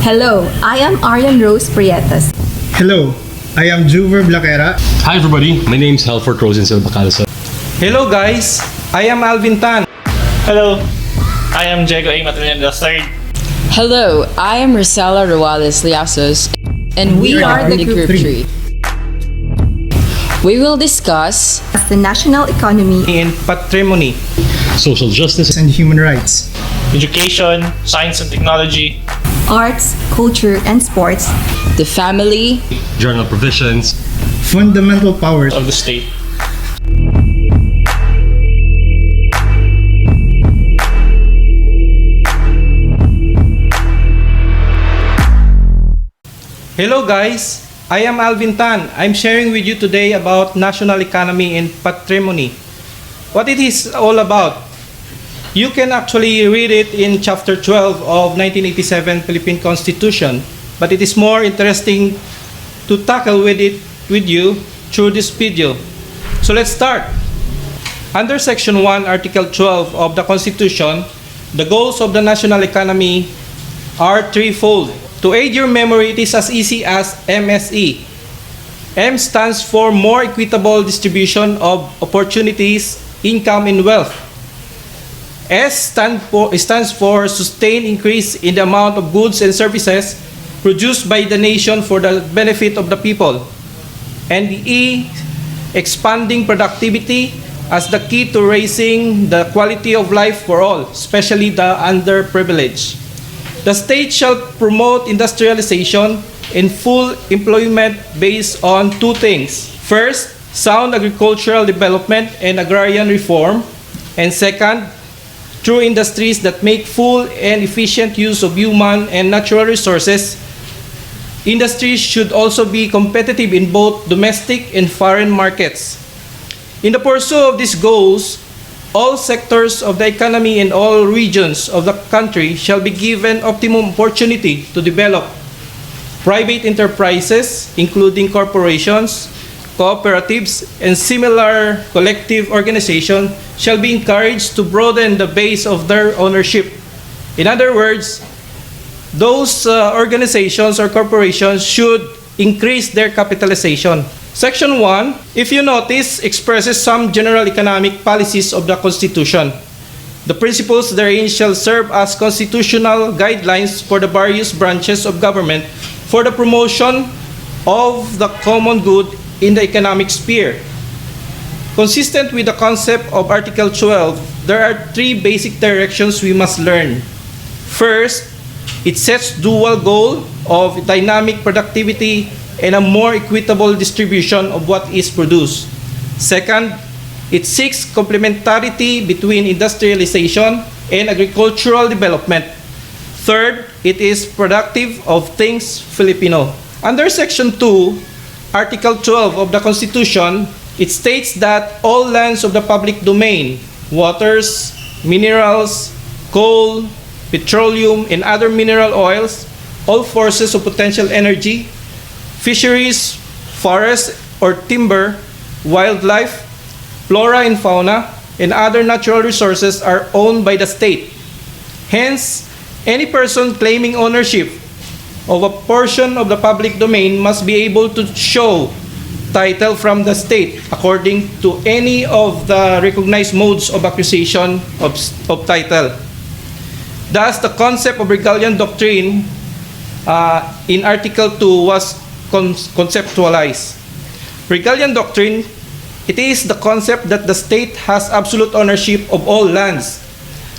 Hello, I am Ariane Rose Prietos. Hello, I am Juver Blaquera. Hi everybody, my name is Helfort Bacalso. Hello guys, I am Alvin. Hello, I am Diego A. Matillano III. Hello, I am Ruales-Llasos, and we are the Group 3. We will discuss The national economy In Patrimony, Social justice And human rights. Education, Science and Technology, arts, culture, and sports, the family, journal provisions, Fundamental powers. of the state. Hello guys, I am Alvin. I'm sharing with you today about national economy and patrimony. What it is all about. You can actually read it in chapter 12 of 1987 Philippine Constitution, but it is more interesting to tackle with you through this video. So let's start. Under section 1, article 12 of the Constitution, the goals of the national economy are threefold. To aid your memory, it is as easy as MSE. M stands for more equitable distribution of opportunities, income, and wealth. S stands for sustained increase in the amount of goods and services produced by the nation for the benefit of the people. And E, expanding productivity as the key to raising the quality of life for all, especially the underprivileged. The state shall promote industrialization and full employment based on two things. First, sound agricultural development and agrarian reform. And second, through industries that make full and efficient use of human and natural resources. Industries should also be competitive in both domestic and foreign markets. In the pursuit of these goals, all sectors of the economy in all regions of the country shall be given optimum opportunity to develop. Private enterprises, including corporations, cooperatives, and similar collective organizations shall be encouraged to broaden the base of their ownership. In other words, those organizations or corporations should increase their capitalization. Section 1, if you notice, expresses some general economic policies of the Constitution. The principles therein shall serve as constitutional guidelines for the various branches of government for the promotion of the common good in the economic sphere. Consistent with the concept of Article 12, there are three basic directions we must learn. First, it sets dual goal of dynamic productivity and a more equitable distribution of what is produced. Second, it seeks complementarity between industrialization and agricultural development. Third, it is productive of things Filipino. Under Section 2, Article 12 of the Constitution, it states that all lands of the public domain, waters, minerals, coal, petroleum, and other mineral oils, all sources of potential energy, fisheries, forests or timber, wildlife, flora and fauna, and other natural resources are owned by the state. Hence, any person claiming ownership of a portion of the public domain must be able to show title from the state according to any of the recognized modes of acquisition of title. Thus, the concept of regalian doctrine in Article 2 was conceptualized. Regalian doctrine, it is the concept that the state has absolute ownership of all lands,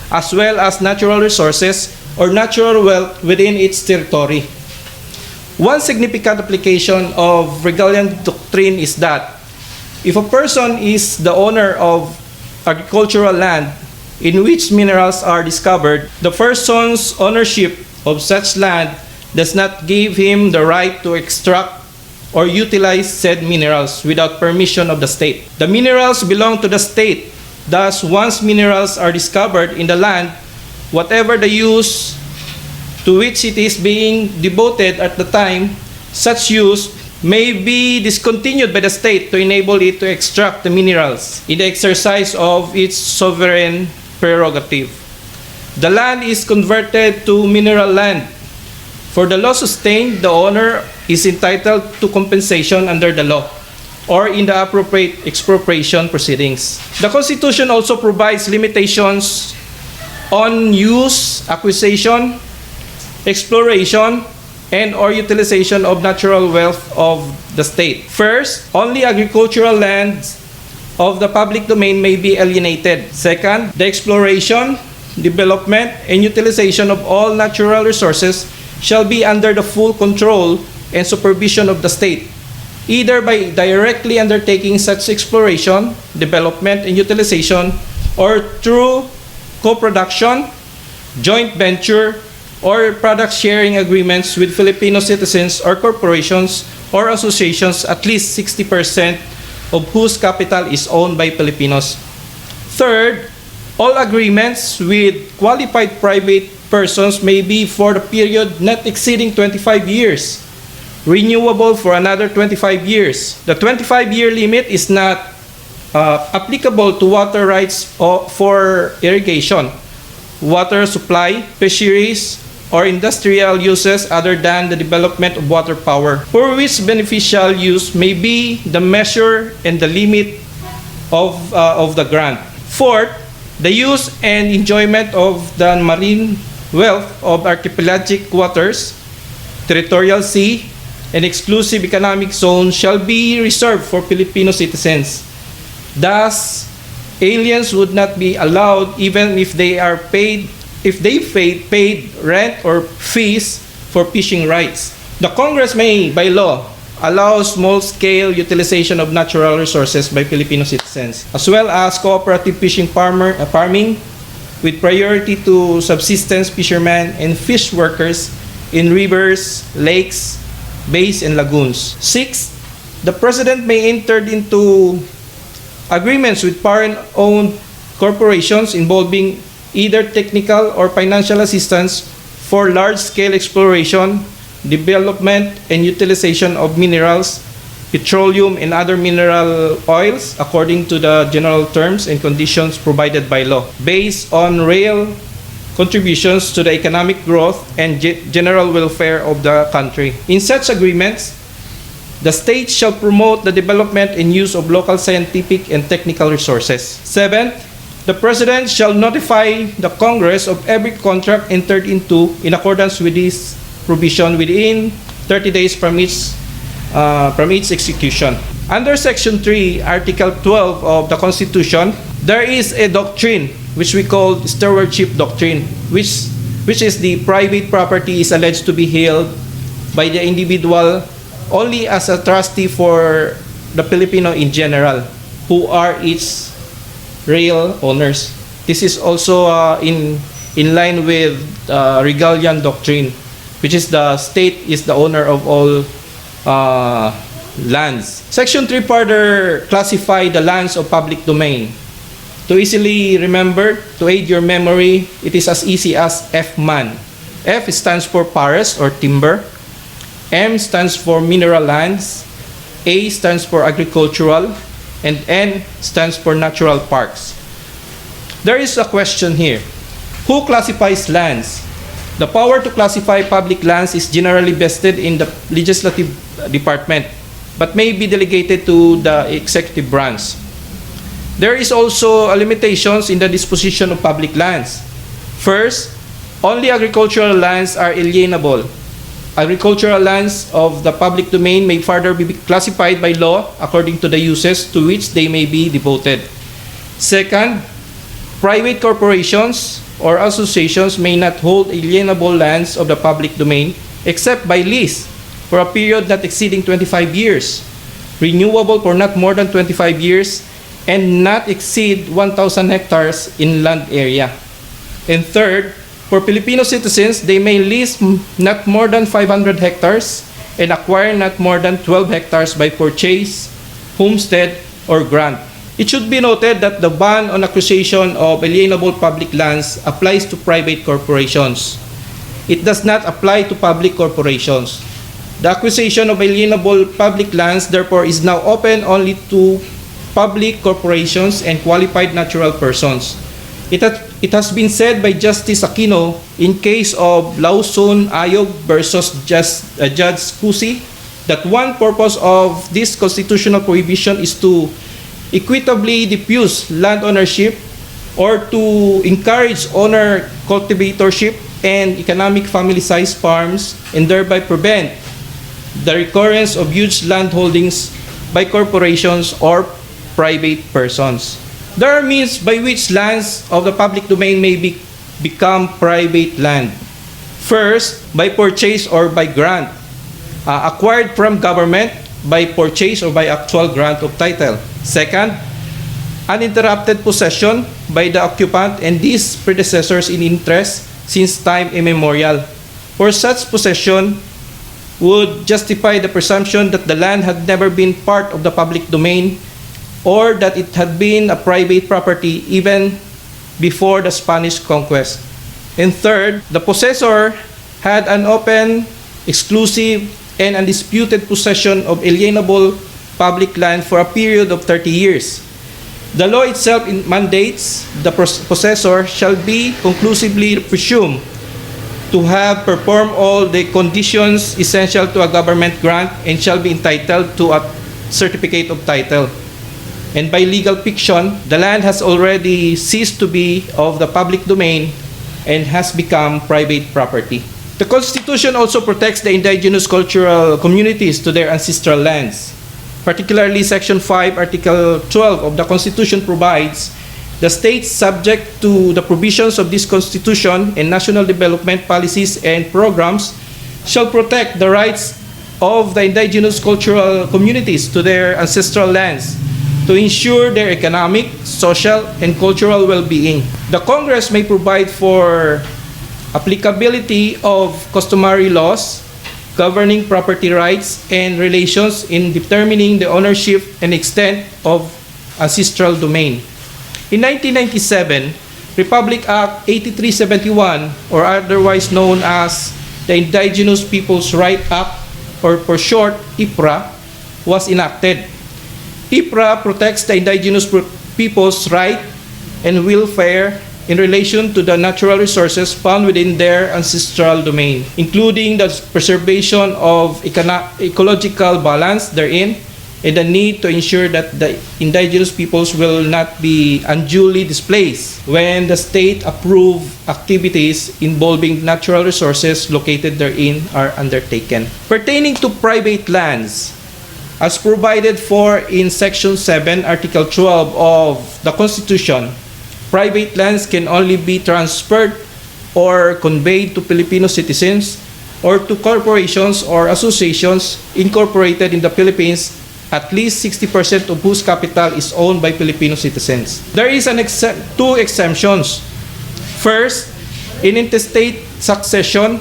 as well as natural resources or natural wealth within its territory. One significant application of regalian doctrine is that if a person is the owner of agricultural land in which minerals are discovered, the person's ownership of such land does not give him the right to extract or utilize said minerals without permission of the state. The minerals belong to the state. Thus, once minerals are discovered in the land, whatever the use to which it is being devoted at the time, such use may be discontinued by the state to enable it to extract the minerals in the exercise of its sovereign prerogative. The land is converted to mineral land For the loss sustained, the owner is entitled to compensation under the law or in the appropriate expropriation proceedings. The Constitution also provides limitations on use, acquisition, exploration, and or utilization of natural wealth of the state. First, only agricultural lands of the public domain may be alienated. Second, the exploration, development, and utilization of all natural resources shall be under the full control and supervision of the state, either by directly undertaking such exploration, development, and utilization, or through co-production, joint venture, or product sharing agreements with Filipino citizens or corporations or associations, at least 60% of whose capital is owned by Filipinos. Third, all agreements with qualified private persons may be for the period not exceeding 25 years, renewable for another 25 years. The 25-year limit is not applicable to water rights for irrigation, water supply, fisheries, or industrial uses other than the development of water power, for which beneficial use may be the measure and the limit of the grant. Fourth, the use and enjoyment of the marine wealth of archipelagic waters, territorial sea, and exclusive economic zone shall be reserved for Filipino citizens. Thus, aliens would not be allowed even if they paid rent or fees for fishing rights. The Congress may, by law, allow small-scale utilization of natural resources by Filipino citizens, as well as cooperative fishing farming with priority to subsistence fishermen and fish workers in rivers, lakes, bays, and lagoons. Sixth, the President may enter into agreements with foreign-owned corporations involving either technical or financial assistance for large-scale exploration, development, and utilization of minerals, petroleum, and other mineral oils according to the general terms and conditions provided by law, based on real contributions to the economic growth and general welfare of the country. In such agreements, the state shall promote the development and use of local scientific and technical resources. Seventh, the President shall notify the Congress of every contract entered into in accordance with this provision within 30 days from its execution. Under Section 3, Article 12 of the Constitution, there is a doctrine which we call stewardship doctrine, which is the private property is alleged to be held by the individual only as a trustee for the Filipino in general, who are its real owners. This is also in line with Regalian doctrine, which is the state is the owner of all lands. Section 3 further classify the lands of public domain. To easily remember, to aid your memory, it is as easy as FMAN. F stands for forest or timber. M stands for mineral lands. A stands for agricultural. And N stands for natural parks. There is a question here. Who classifies lands? The power to classify public lands is generally vested in the legislative department, but may be delegated to the executive branch. There is also a limitations in the disposition of public lands. First, only agricultural lands are alienable. Agricultural lands of the public domain may further be classified by law according to the uses to which they may be devoted. Second, private corporations or associations may not hold alienable lands of the public domain except by lease for a period not exceeding 25 years, renewable for not more than 25 years, and not exceed 1,000 hectares in land area. And third, for Filipino citizens, they may lease not more than 500 hectares and acquire not more than 12 hectares by purchase, homestead, or grant. It should be noted that the ban on acquisition of alienable public lands applies to private corporations. It does not apply to public corporations. The acquisition of alienable public lands, therefore, is now open only to public corporations and qualified natural persons. It It has been said by Justice Aquino in case of Lawson Ayog versus Judge Cusi that one purpose of this constitutional prohibition is to equitably diffuse land ownership or to encourage owner cultivatorship and economic family-sized farms and thereby prevent the recurrence of huge land holdings by corporations or private persons. There are means by which lands of the public domain may become private land. First, by purchase or by grant, acquired from government by purchase or by actual grant of title. Second, uninterrupted possession by the occupant and these predecessors in interest since time immemorial. For such possession would justify the presumption that the land had never been part of the public domain or that it had been a private property even before the Spanish conquest. And third, the possessor had an open, exclusive, and undisputed possession of alienable public land for a period of 30 years. The law itself mandates the possessor shall be conclusively presumed to have performed all the conditions essential to a government grant and shall be entitled to a certificate of title. And by legal fiction, the land has already ceased to be of the public domain and has become private property. The Constitution also protects the indigenous cultural communities to their ancestral lands. Particularly Section 5, Article 12 of the Constitution provides the states subject to the provisions of this Constitution and national development policies and programs shall protect the rights of the indigenous cultural communities to their ancestral lands to ensure their economic, social, and cultural well-being. The Congress may provide for applicability of customary laws governing property rights and relations in determining the ownership and extent of ancestral domain. In 1997, Republic Act 8371, or otherwise known as the Indigenous Peoples' Right Act, or for short, IPRA, was enacted. IPRA protects the indigenous people's right and welfare in relation to the natural resources found within their ancestral domain, including the preservation of ecological balance therein and the need to ensure that the indigenous peoples will not be unduly displaced when the state-approved activities involving natural resources located therein are undertaken. Pertaining to private lands, as provided for in Section 7, Article 12 of the Constitution, private lands can only be transferred or conveyed to Filipino citizens or to corporations or associations incorporated in the Philippines, at least 60% of whose capital is owned by Filipino citizens. There is two exemptions. First, in intestate succession,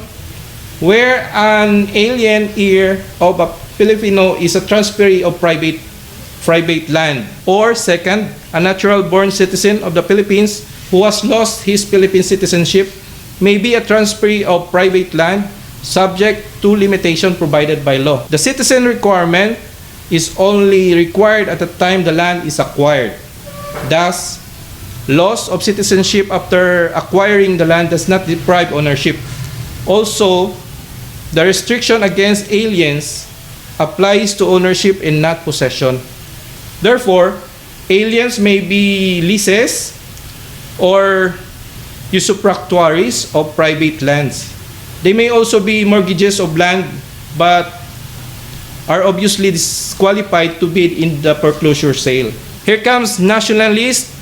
where an alien heir of a Filipino is a transferee of private land. Or second, a natural-born citizen of the Philippines who has lost his Philippine citizenship may be a transferee of private land subject to limitation provided by law. The citizen requirement is only required at the time the land is acquired. Thus, loss of citizenship after acquiring the land does not deprive ownership. Also, the restriction against aliens applies to ownership and not possession. Therefore, aliens may be leases or usufructuaries of private lands. They may also be mortgages of land but are obviously disqualified to bid in the foreclosure sale. Here comes nationalist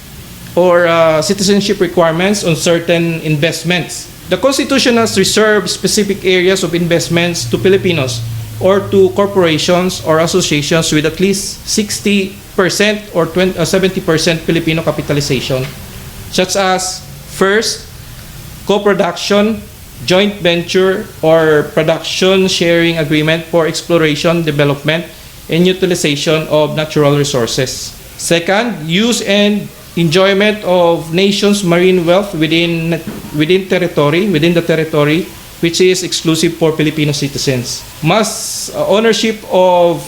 or citizenship requirements on certain investments. The Constitution has reserved specific areas of investments to Filipinos or to corporations or associations with at least 60% or 70% Filipino capitalization, such as first, co-production, joint venture, or production sharing agreement for exploration, development, and utilization of natural resources. Second, use and enjoyment of nations' marine wealth within the territory which is exclusive for Filipino citizens. Ownership of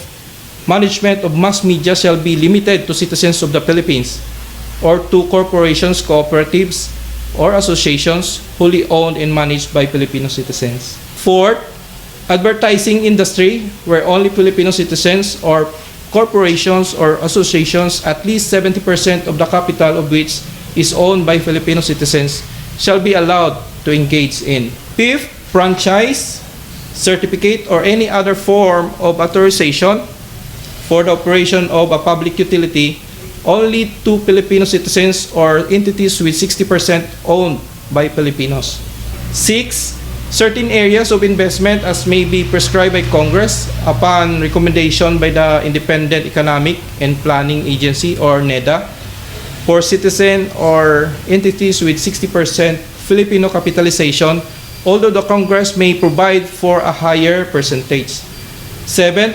management of mass media shall be limited to citizens of the Philippines or to corporations, cooperatives, or associations wholly owned and managed by Filipino citizens. Fourth, advertising industry where only Filipino citizens or corporations or associations at least 70% of the capital of which is owned by Filipino citizens shall be allowed to engage in. Fifth, franchise, certificate, or any other form of authorization for the operation of a public utility only to Filipino citizens or entities with 60% owned by Filipinos. 6. Certain areas of investment as may be prescribed by Congress upon recommendation by the Independent Economic and Planning Agency or NEDA for citizen or entities with 60% Filipino capitalization, although the Congress may provide for a higher percentage. 7.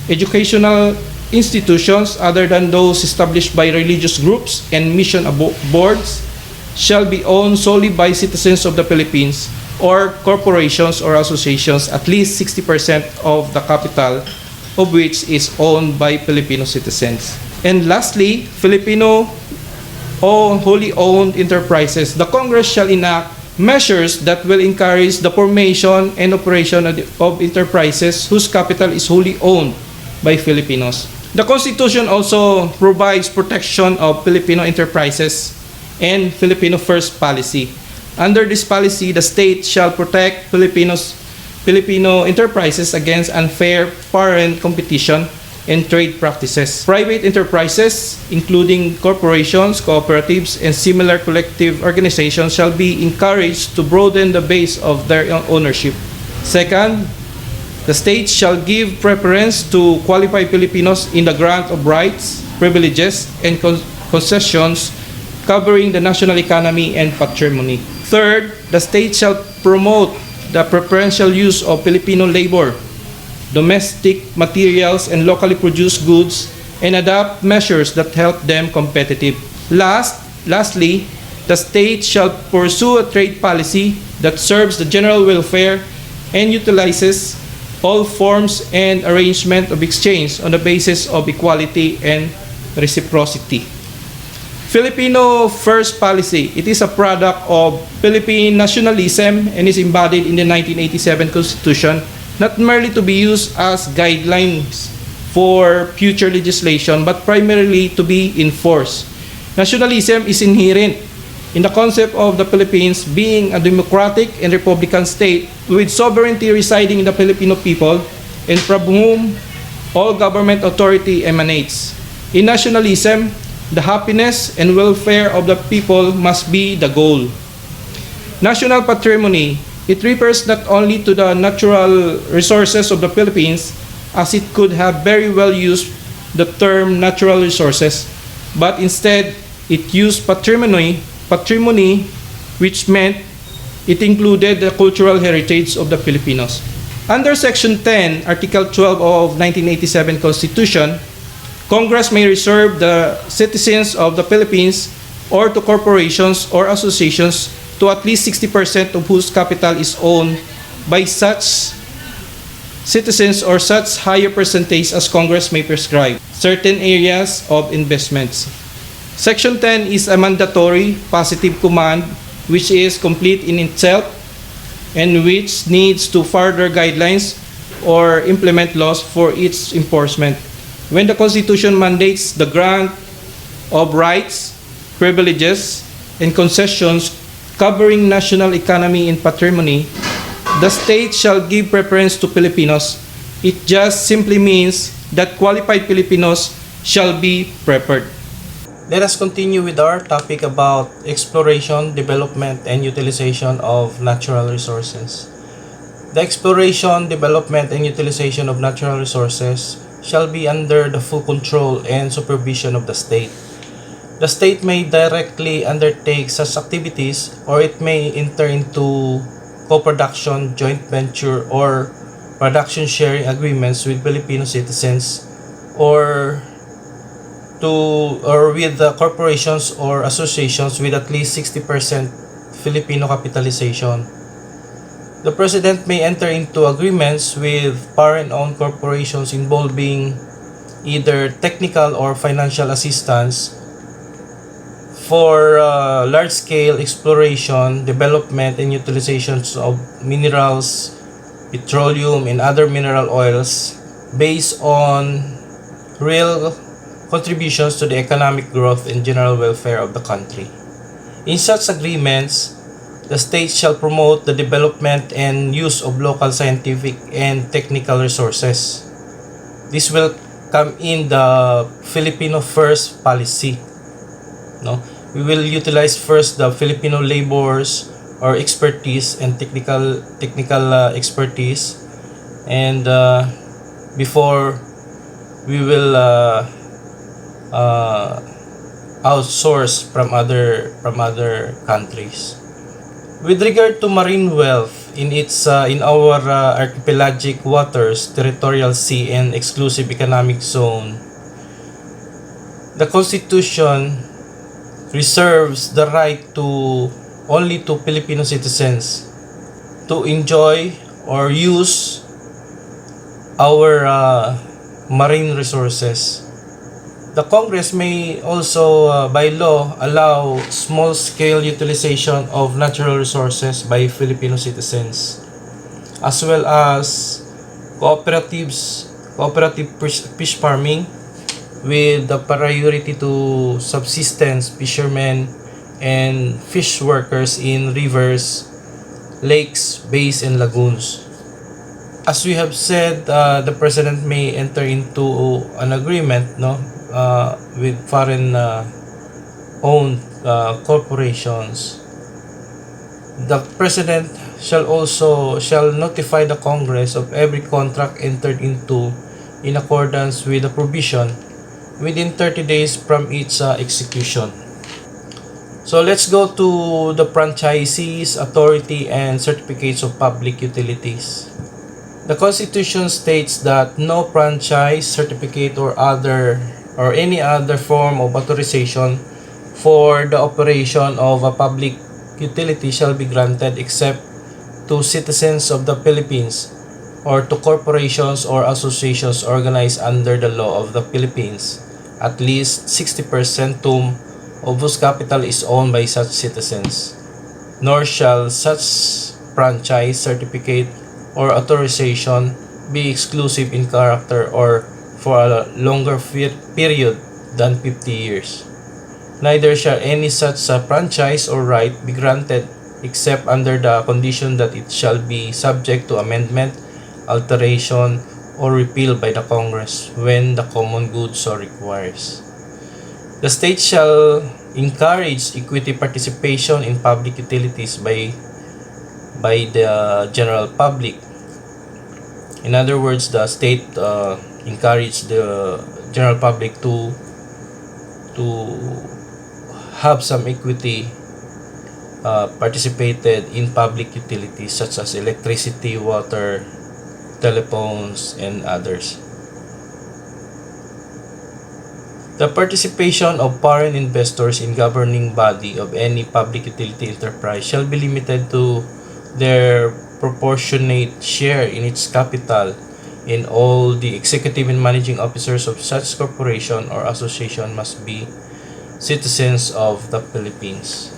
Educational institutions other than those established by religious groups and mission boards shall be owned solely by citizens of the Philippines or corporations or associations at least 60% of the capital of which is owned by Filipino citizens. And lastly, Filipino or wholly owned enterprises. The Congress shall enact measures that will encourage the formation and operation of enterprises whose capital is wholly owned by Filipinos. The Constitution also provides protection of Filipino enterprises and Filipino First policy. Under this policy, the state shall protect Filipino enterprises against unfair foreign competition and trade practices. Private enterprises, including corporations, cooperatives, and similar collective organizations, shall be encouraged to broaden the base of their ownership. Second, the state shall give preference to qualified Filipinos in the grant of rights, privileges, and concessions covering the national economy and patrimony. Third, the state shall promote the preferential use of Filipino labor, domestic materials, and locally produced goods, and adopt measures that help them competitive. Lastly, the state shall pursue a trade policy that serves the general welfare and utilizes all forms and arrangement of exchange on the basis of equality and reciprocity. Filipino First policy. It is a product of Philippine nationalism and is embodied in the 1987 Constitution, not merely to be used as guidelines for future legislation, but primarily to be enforced. Nationalism is inherent in the concept of the Philippines being a democratic and republican state with sovereignty residing in the Filipino people and from whom all government authority emanates. In nationalism, the happiness and welfare of the people must be the goal. National patrimony, it refers not only to the natural resources of the Philippines, as it could have very well used the term natural resources, but instead it used patrimony, which meant it included the cultural heritage of the Filipinos. Under Section 10, Article 12 of 1987 Constitution, Congress may reserve the citizens of the Philippines or to corporations or associations to at least 60% of whose capital is owned by such citizens or such higher percentage as Congress may prescribe certain areas of investments. Section 10 is a mandatory positive command which is complete in itself and which needs to further guidelines or implement laws for its enforcement. When the Constitution mandates the grant of rights, privileges, and concessions covering national economy and patrimony, the state shall give preference to Filipinos. It just simply means that qualified Filipinos shall be preferred. Let us continue with our topic about exploration, development, and utilization of natural resources. The exploration, development, and utilization of natural resources shall be under the full control and supervision of the state. The state may directly undertake such activities, or it may enter into co-production, joint venture, or production sharing agreements with Filipino citizens or with the corporations or associations with at least 60% Filipino capitalization. The President may enter into agreements with foreign-owned corporations involving either technical or financial assistance, for large-scale exploration, development, and utilizations of minerals, petroleum, and other mineral oils based on real contributions to the economic growth and general welfare of the country. In such agreements, the state shall promote the development and use of local scientific and technical resources. This will come in the Filipino First policy. No? We will utilize first the Filipino laborers or expertise and technical expertise, and before we will outsource from other countries. With regard to marine wealth in our archipelagic waters, territorial sea, and exclusive economic zone, the Constitution reserves the right only to Filipino citizens to enjoy or use our marine resources. The Congress may also, by law, allow small-scale utilization of natural resources by Filipino citizens, as well as cooperative fish farming with the priority to subsistence fishermen and fish workers in rivers, lakes, bays, and lagoons. As we have said, the President may enter into an agreement, with foreign owned corporations. The President shall notify the Congress of every contract entered into in accordance with the provision within 30 days from its execution. So let's go to the franchisees, authority, and certificates of public utilities. The Constitution states that no franchise, certificate, or any other form of authorization for the operation of a public utility shall be granted except to citizens of the Philippines or to corporations or associations organized under the law of the Philippines, at least 60% of whose capital is owned by such citizens. Nor shall such franchise, certificate, or authorization be exclusive in character or for a longer period than 50 years. Neither shall any such franchise or right be granted except under the condition that it shall be subject to amendment, alteration, or repeal by the Congress when the common good so requires. The state shall encourage equity participation in public utilities by the general public. In other words, the state encourage the general public to have some equity participated in public utilities such as electricity, water, telephones, and others. The participation of foreign investors in governing body of any public utility enterprise shall be limited to their proportionate share in its capital, and all the executive and managing officers of such corporation or association must be citizens of the Philippines.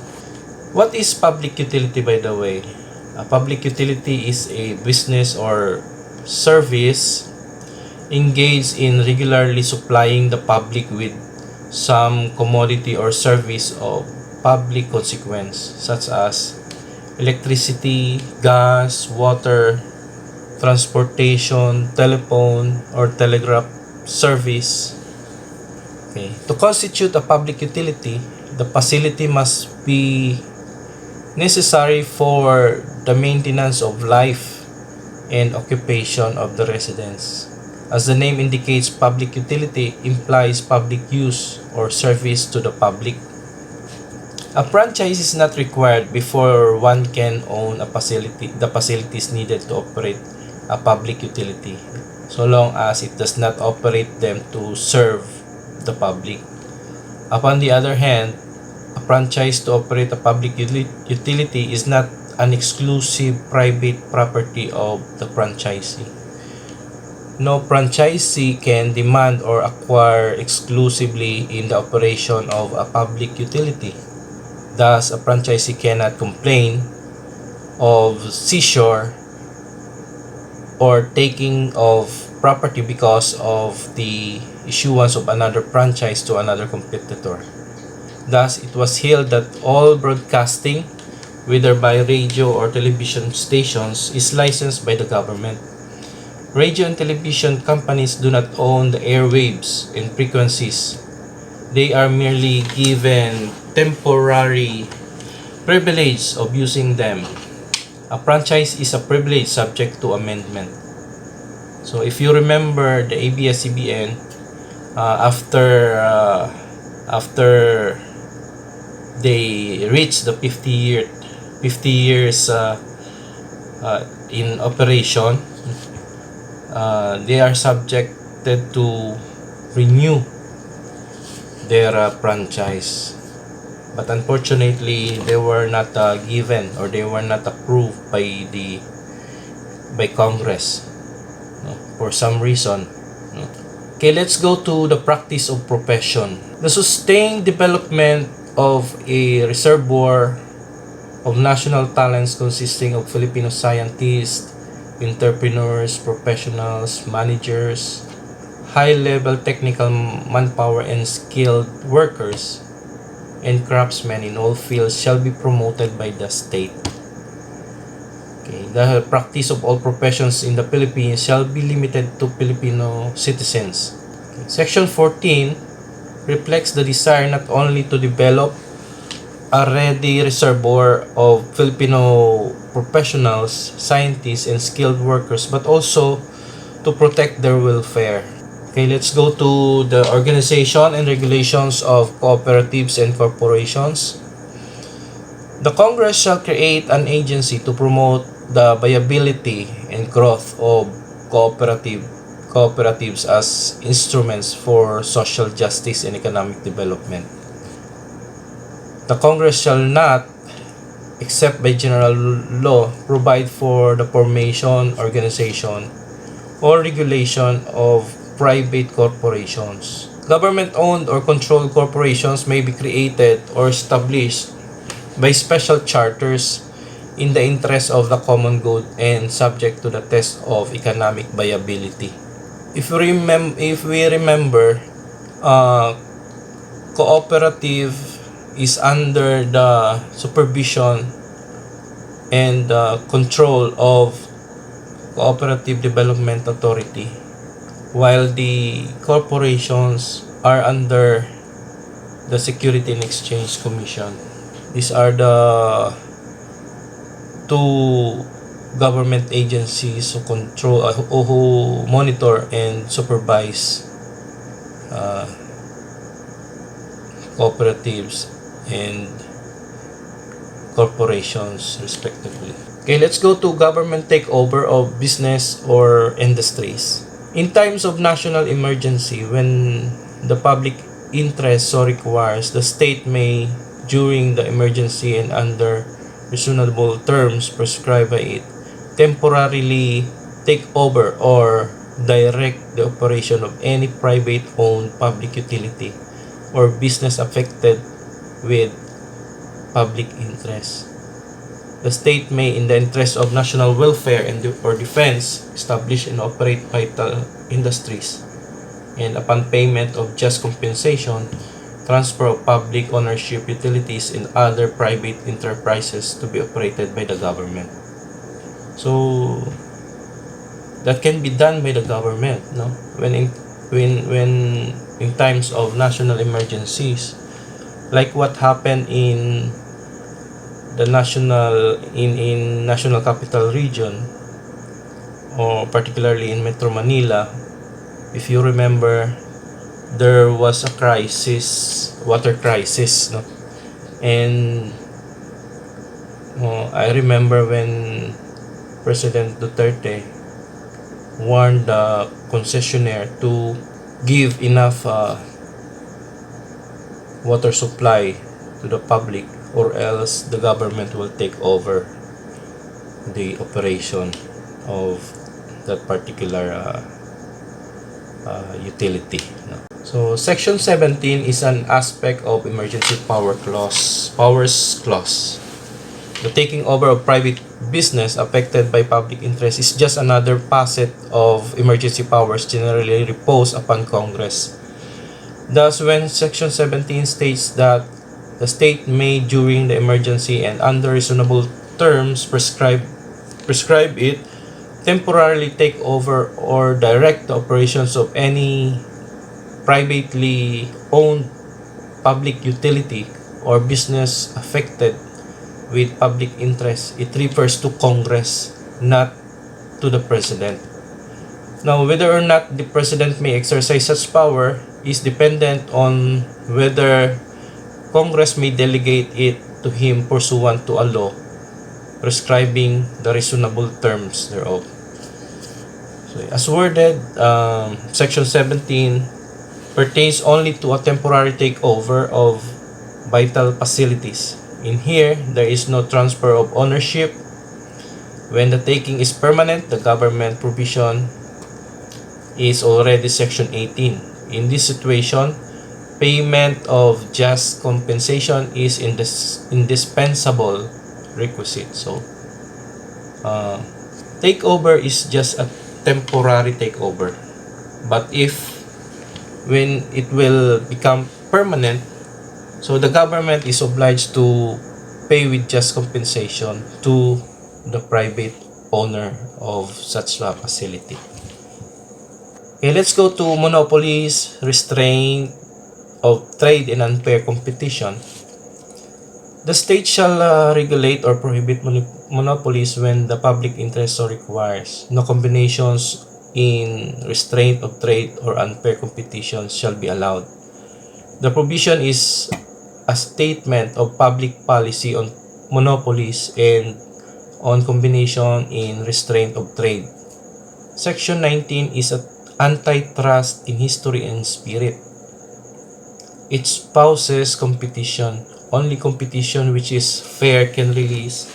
What is public utility, by the way? A public utility is a business or service engaged in regularly supplying the public with some commodity or service of public consequence, such as electricity, gas, water, transportation, telephone, or telegraph service. Okay. To constitute a public utility, the facility must be necessary for the maintenance of life and occupation of the residents. As the name indicates, public utility implies public use or service to the public. A franchise is not required before one can own the facilities needed to operate a public utility, so long as it does not operate them to serve the public. Upon the other hand, a franchise to operate a public utility is not an exclusive private property of the franchisee. No franchisee can demand or acquire exclusively in the operation of a public utility. Thus, a franchisee cannot complain of seizure or taking of property because of the issuance of another franchise to another competitor. Thus, it was held that all broadcasting, whether by radio or television stations, is licensed by the government. Radio and television companies do not own the airwaves and frequencies. They are merely given temporary privilege of using them. A franchise is a privilege subject to amendment. So if you remember the ABS-CBN, after they reached the 50 years in operation, they are subjected to renew their franchise. But unfortunately, they were not given, or they were not approved by Congress, no, for some reason. No. Okay, let's go to the practice of profession. The sustained development of a reservoir of national talents consisting of Filipino scientists, entrepreneurs, professionals, managers, high-level technical manpower, and skilled workers and craftsmen in all fields shall be promoted by the state. Okay, the practice of all professions in the Philippines shall be limited to Filipino citizens. Okay. Section 14 reflects the desire not only to develop a ready reservoir of Filipino professionals, scientists, and skilled workers, but also to protect their welfare. Okay, let's go to the organization and regulations of cooperatives and corporations. The Congress shall create an agency to promote the viability and growth of cooperatives as instruments for social justice and economic development. The Congress shall not, except by general law, provide for the formation, organization, or regulation of private corporations. Government-owned or controlled corporations may be created or established by special charters in the interest of the common good and subject to the test of economic viability. If we remember, cooperative is under the supervision and control of Cooperative Development Authority, while the corporations are under the Security and Exchange Commission. These are the two government agencies who control, who monitor and supervise cooperatives and corporations respectively. Okay, let's go to government takeover of business or industries. In times of national emergency, when the public interest so requires, the state may, during the emergency and under reasonable terms prescribed by it, temporarily take over or direct the operation of any private-owned public utility or business affected with public interest. The state may, in the interest of national welfare and or defense, establish and operate vital industries, and upon payment of just compensation, transfer of public ownership utilities and other private enterprises to be operated by the government. So that can be done by the government, no? When in times of national emergencies, like what happened in the national capital region, or particularly in Metro Manila. If you remember, there was a crisis, water crisis, no? And I remember when President Duterte warned the concessionaire to give enough water supply to the public, or else the government will take over the operation of that particular utility. No? So Section 17 is an aspect of emergency powers clause. The taking over of private business affected by public interest is just another facet of emergency powers generally reposed upon Congress. Thus, when Section 17 states that the state may, during the emergency and under reasonable terms prescribe it, temporarily take over or direct the operations of any privately owned public utility or business affected with public interest, it refers to Congress, not to the President. Now, whether or not the President may exercise such power is dependent on whether Congress may delegate it to him pursuant to a law prescribing the reasonable terms thereof. So, as worded, Section 17 pertains only to a temporary takeover of vital facilities. In here, there is no transfer of ownership. When the taking is permanent, the government provision is already Section 18. In this situation, payment of just compensation is indispensable requisite. So, takeover is just a temporary takeover. But when it will become permanent, so the government is obliged to pay with just compensation to the private owner of such a facility. Okay, let's go to monopolies, restraint of trade and unfair competition. The state shall regulate or prohibit monopolies when the public interest so requires. No combinations in restraint of trade or unfair competition shall be allowed. The provision is a statement of public policy on monopolies and on combination in restraint of trade. Section 19 is an antitrust in history and spirit. It espouses competition. Only competition which is fair can release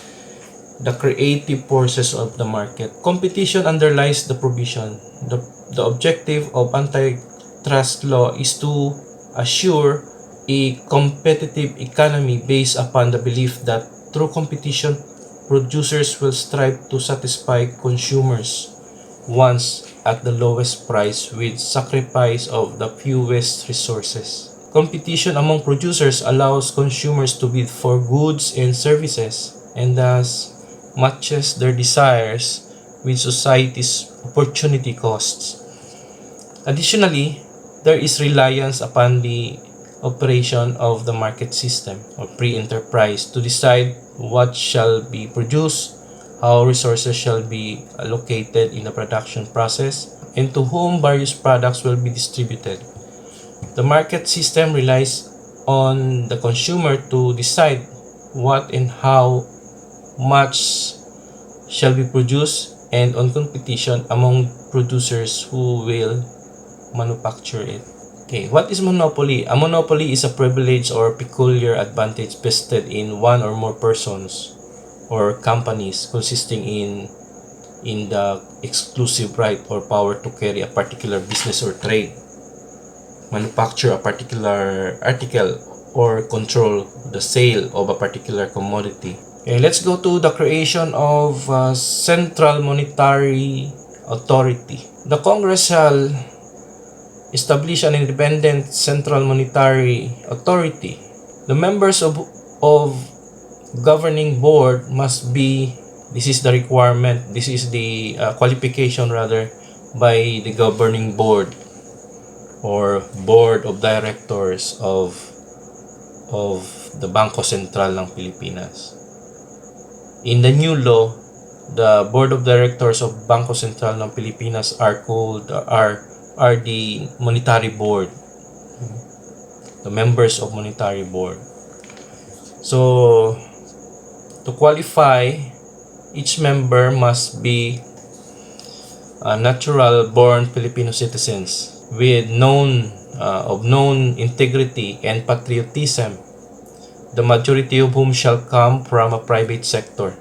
the creative forces of the market. Competition underlies the provision. The objective of antitrust law is to assure a competitive economy based upon the belief that through competition, producers will strive to satisfy consumers' wants at the lowest price with sacrifice of the fewest resources. Competition among producers allows consumers to bid for goods and services and thus matches their desires with society's opportunity costs. Additionally, there is reliance upon the operation of the market system or pre-enterprise to decide what shall be produced, how resources shall be allocated in the production process, and to whom various products will be distributed. The market system relies on the consumer to decide what and how much shall be produced and on competition among producers who will manufacture it. Okay, what is monopoly? A monopoly is a privilege or peculiar advantage vested in one or more persons or companies consisting in the exclusive right or power to carry a particular business or trade, manufacture a particular article, or control the sale of a particular commodity. Okay, let's go to the creation of Central Monetary Authority. The Congress shall establish an independent Central Monetary Authority. The members of governing board must be, this is the requirement, this is the qualification rather, by the governing board or board of directors of the Bangko Sentral ng Pilipinas. In the new law, the board of directors of Bangko Sentral ng Pilipinas are the monetary board, the members of monetary board. So to qualify, each member must be natural born Filipino citizens with known integrity and patriotism, the majority of whom shall come from a private sector.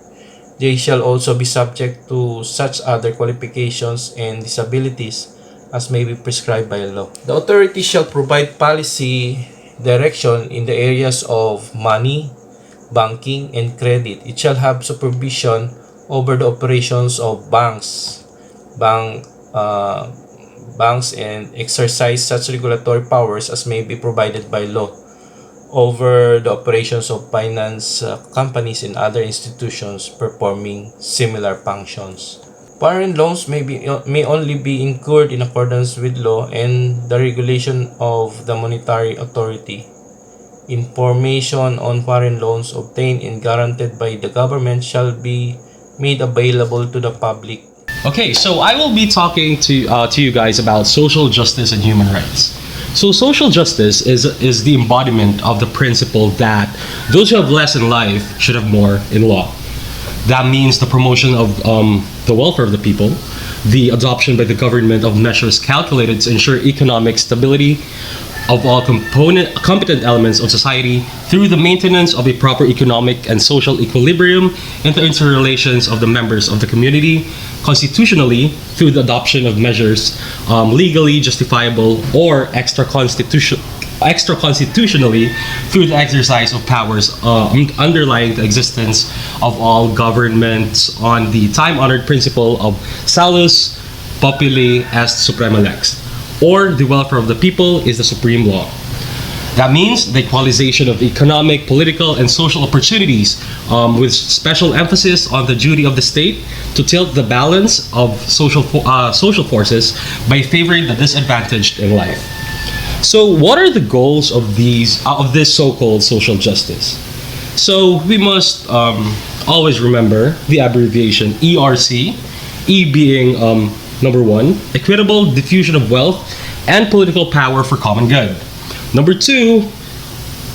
They shall also be subject to such other qualifications and disabilities as may be prescribed by law. The authority shall provide policy direction in the areas of money, banking, and credit. It shall have supervision over the operations of banks and exercise such regulatory powers as may be provided by law over the operations of finance companies and other institutions performing similar functions. Foreign loans may only be incurred in accordance with law and the regulation of the monetary authority. Information on foreign loans obtained and guaranteed by the government shall be made available to the public. Okay, so I will be talking to you guys about social justice and human rights. So social justice is the embodiment of the principle that those who have less in life should have more in law. That means the promotion of the welfare of the people, the adoption by the government of measures calculated to ensure economic stability of all competent elements of society through the maintenance of a proper economic and social equilibrium in the interrelations of the members of the community, constitutionally through the adoption of measures legally justifiable or extra-constitutionally through the exercise of powers underlying the existence of all governments on the time-honored principle of salus populi est suprema lex, or the welfare of the people is the supreme law. That means the equalization of economic, political, and social opportunities with special emphasis on the duty of the state to tilt the balance of social forces by favoring the disadvantaged in life. So what are the goals of this so-called social justice? So we must always remember the abbreviation ERC, E being number 1, equitable diffusion of wealth and political power for common good. Number 2,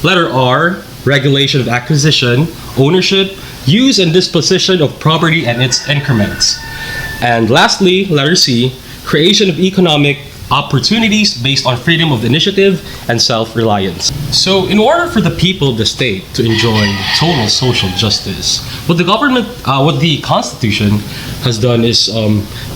letter R, regulation of acquisition, ownership, use and disposition of property and its increments. And lastly, letter C, creation of economic opportunities based on freedom of initiative and self-reliance. So in order for the people of the state to enjoy total social justice, what the Constitution has done is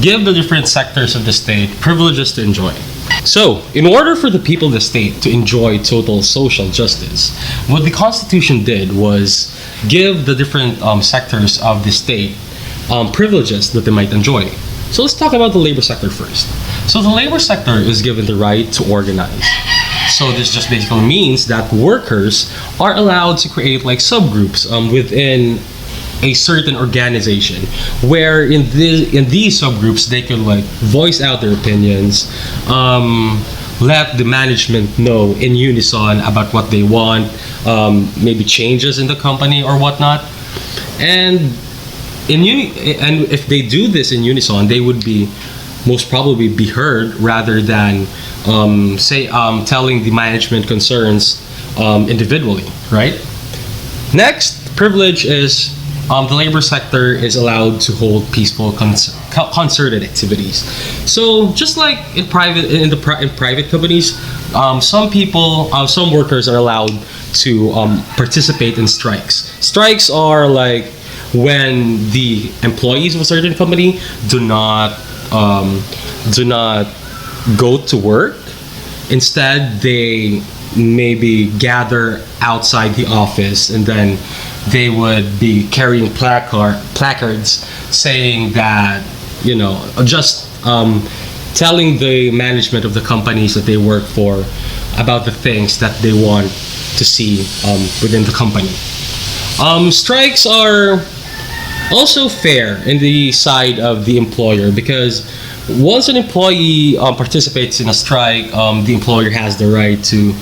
give the different sectors of the state privileges to enjoy. So in order for the people of the state to enjoy total social justice, what the Constitution did was give the different sectors of the state privileges that they might enjoy. So let's talk about the labor sector first. So the labor sector is given the right to organize. So this just basically means that workers are allowed to create like subgroups within a certain organization, where in these subgroups they could like voice out their opinions, let the management know in unison about what they want, maybe changes in the company or whatnot, and if they do this in unison, they would be most probably be heard rather than telling the management concerns individually, right? Next privilege is the labor sector is allowed to hold peaceful concerted activities. So just like in private companies, some workers are allowed to participate in strikes. Strikes are like when the employees of a certain company do not go to work. Instead, they maybe gather outside the office, and then they would be carrying placards saying that, just telling the management of the companies that they work for about the things that they want to see within the company. Strikes are also fair in the side of the employer, because once an employee participates in a strike, the employer has the right to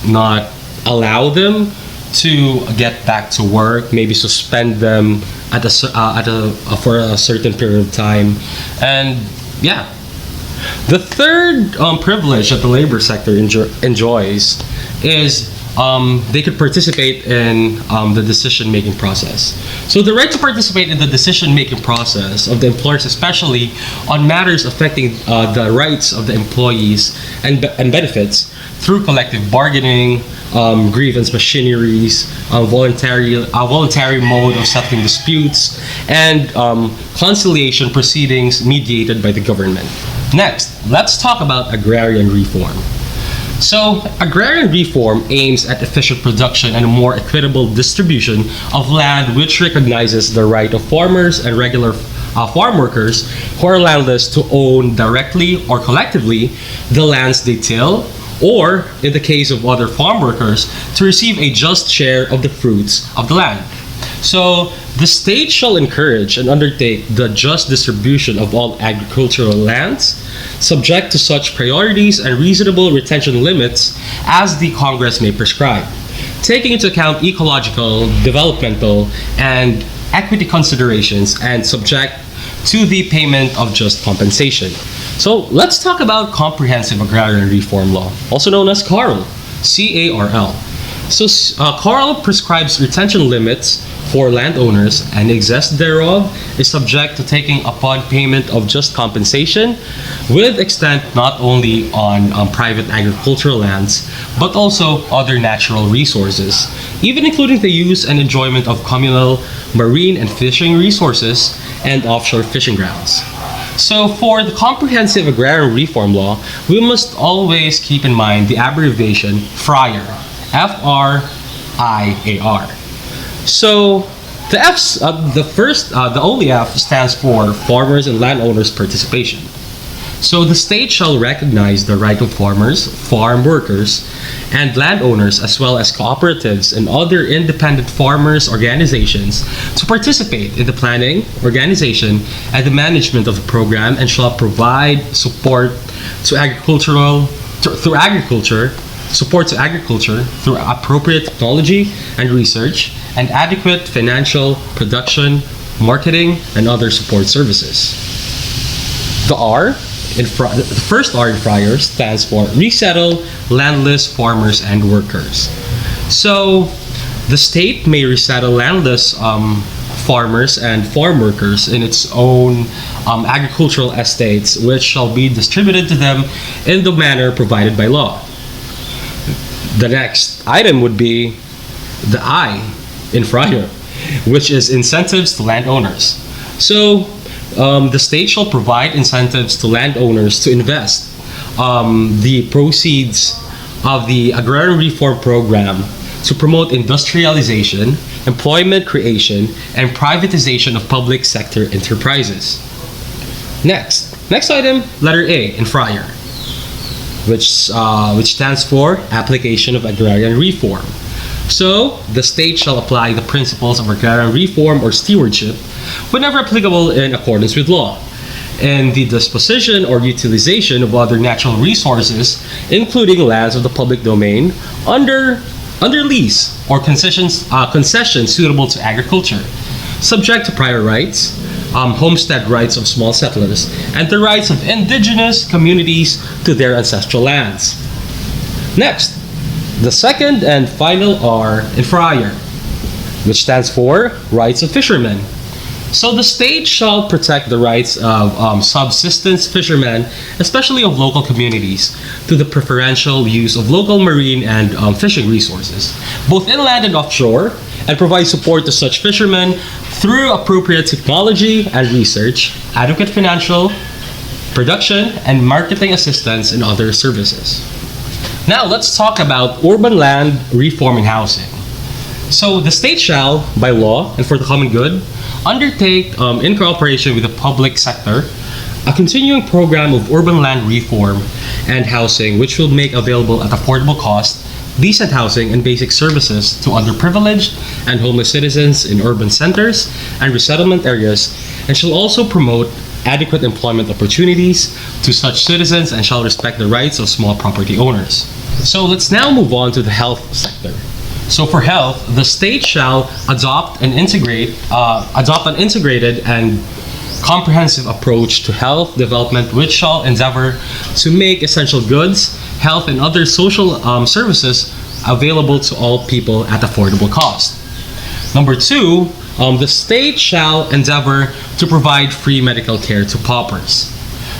not allow them to get back to work, maybe suspend them for a certain period of time. And yeah, the third privilege that the labor sector enjoys is they could participate in the decision-making process. So the right to participate in the decision-making process of the employers, especially on matters affecting the rights of the employees and benefits through collective bargaining, grievance machineries, voluntary mode of settling disputes, and conciliation proceedings mediated by the government. Next, let's talk about agrarian reform. So, agrarian reform aims at efficient production and a more equitable distribution of land, which recognizes the right of farmers and regular farm workers who are landless to own directly or collectively the lands they till, or, in the case of other farm workers, to receive a just share of the fruits of the land. So, the state shall encourage and undertake the just distribution of all agricultural lands, subject to such priorities and reasonable retention limits as the Congress may prescribe, taking into account ecological, developmental, and equity considerations, and subject to the payment of just compensation. So let's talk about Comprehensive Agrarian Reform Law, also known as CARL, C-A-R-L. So CARL prescribes retention limits for landowners, and excess thereof is subject to taking upon payment of just compensation with extent not only on private agricultural lands, but also other natural resources, even including the use and enjoyment of communal marine and fishing resources and offshore fishing grounds. So for the Comprehensive Agrarian Reform Law, we must always keep in mind the abbreviation FRIAR, F-R-I-A-R. So the only F stands for Farmers and Landowners Participation. So the state shall recognize the right of farmers, farm workers, and landowners, as well as cooperatives and other independent farmers organizations, to participate in the planning, organization, and the management of the program, and shall provide support to support to agriculture through appropriate technology and research, and adequate financial, production, marketing, and other support services. The first R in FRIAR stands for Resettle Landless Farmers and Workers. So, the state may resettle landless farmers and farm workers in its own agricultural estates, which shall be distributed to them in the manner provided by law. The next item would be the I in FRIAR, which is incentives to landowners. So, the state shall provide incentives to landowners to invest the proceeds of the Agrarian Reform Program to promote industrialization, employment creation, and privatization of public sector enterprises. Next item, letter A in FRIAR, which stands for Application of Agrarian Reform. So, the state shall apply the principles of agrarian reform or stewardship whenever applicable in accordance with law, and the disposition or utilization of other natural resources, including lands of the public domain, under lease or concessions suitable to agriculture, subject to prior rights, homestead rights of small settlers, and the rights of indigenous communities to their ancestral lands. Next, the second and final R in FRIAR, which stands for Rights of Fishermen. So the state shall protect the rights of subsistence fishermen, especially of local communities, to the preferential use of local marine and fishing resources, both inland and offshore, and provide support to such fishermen through appropriate technology and research, adequate financial, production, and marketing assistance, and other services. Now let's talk about urban land reform and housing. So the state shall, by law and for the common good, undertake, in cooperation with the public sector, a continuing program of urban land reform and housing, which will make available at affordable cost decent housing and basic services to underprivileged and homeless citizens in urban centers and resettlement areas, and shall also promote adequate employment opportunities to such citizens, and shall respect the rights of small property owners. So let's now move on to the health sector. So for health, the state shall adopt an integrated and comprehensive approach to health development, which shall endeavor to make essential goods, health, and other social services available to all people at affordable cost. Number two, the state shall endeavor to provide free medical care to paupers.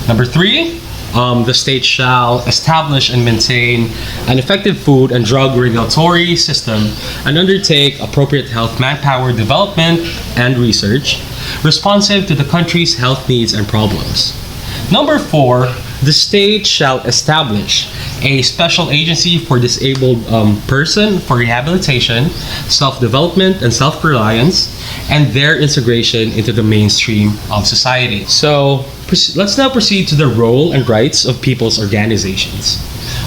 Number three, the state shall establish and maintain an effective food and drug regulatory system and undertake appropriate health manpower development and research responsive to the country's health needs and problems. Number 4, the state shall establish a special agency for disabled person for rehabilitation, self-development, and self-reliance, and their integration into the mainstream of society. So let's now proceed to the role and rights of people's organizations.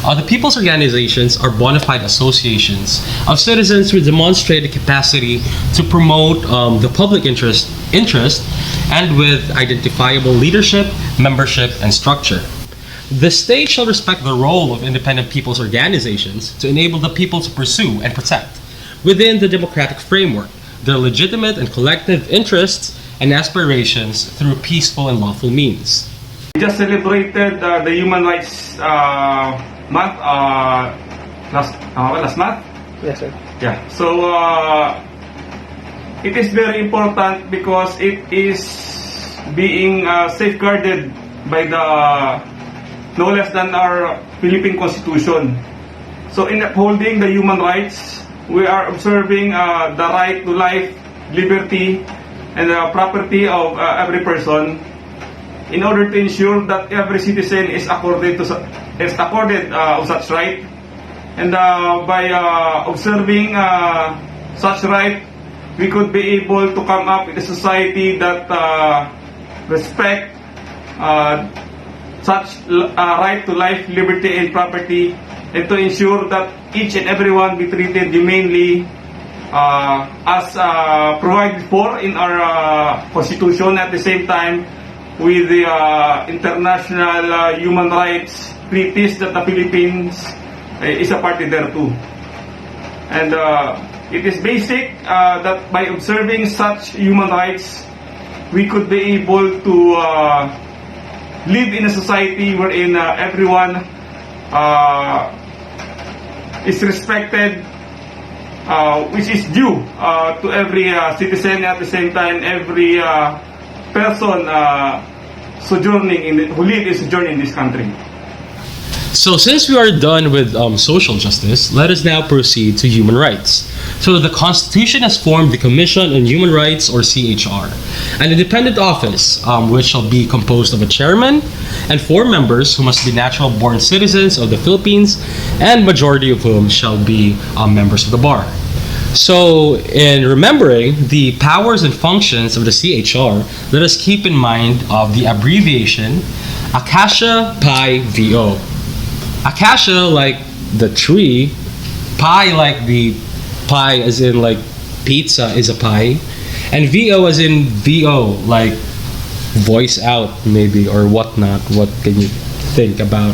The people's organizations are bona fide associations of citizens with demonstrated capacity to promote the public interest and with identifiable leadership, membership, and structure. The state shall respect the role of independent people's organizations to enable the people to pursue and protect, within the democratic framework, their legitimate and collective interests and aspirations through peaceful and lawful means. We just celebrated the Human Rights Month last month. Yes, sir. Yeah. So it is very important because it is being safeguarded by the no less than our Philippine Constitution. So in upholding the human rights, we are observing the right to life, liberty, and the property of every person, in order to ensure that every citizen is accorded of such right. And by observing such right, we could be able to come up with a society that respect such right to life, liberty, and property, and to ensure that each and everyone be treated humanely as provided for in our Constitution. At the same time, with the international human rights treaties that the Philippines is a party thereto. And it is basic that by observing such human rights, we could be able to live in a society wherein everyone is respected, which is due to every citizen. At the same time, every person who lives in this country. So since we are done with social justice, let us now proceed to human rights. So the Constitution has formed the Commission on Human Rights, or CHR, an independent office which shall be composed of a chairman and 4 members who must be natural-born citizens of the Philippines, and majority of whom shall be members of the bar. So in remembering the powers and functions of the CHR, let us keep in mind of the abbreviation Acacia Pi VO. Acacia like the tree, pie like the pie as in like pizza is a pie, and VO as in VO like voice out maybe or whatnot. What can you think about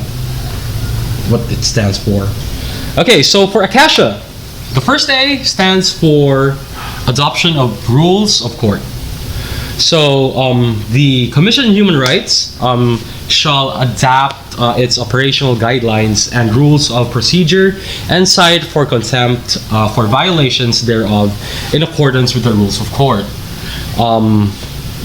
what it stands for? Okay, so for Acacia, the first A stands for adoption of rules of court. So the Commission on Human Rights shall adapt its operational guidelines and rules of procedure and cite for contempt for violations thereof in accordance with the rules of court.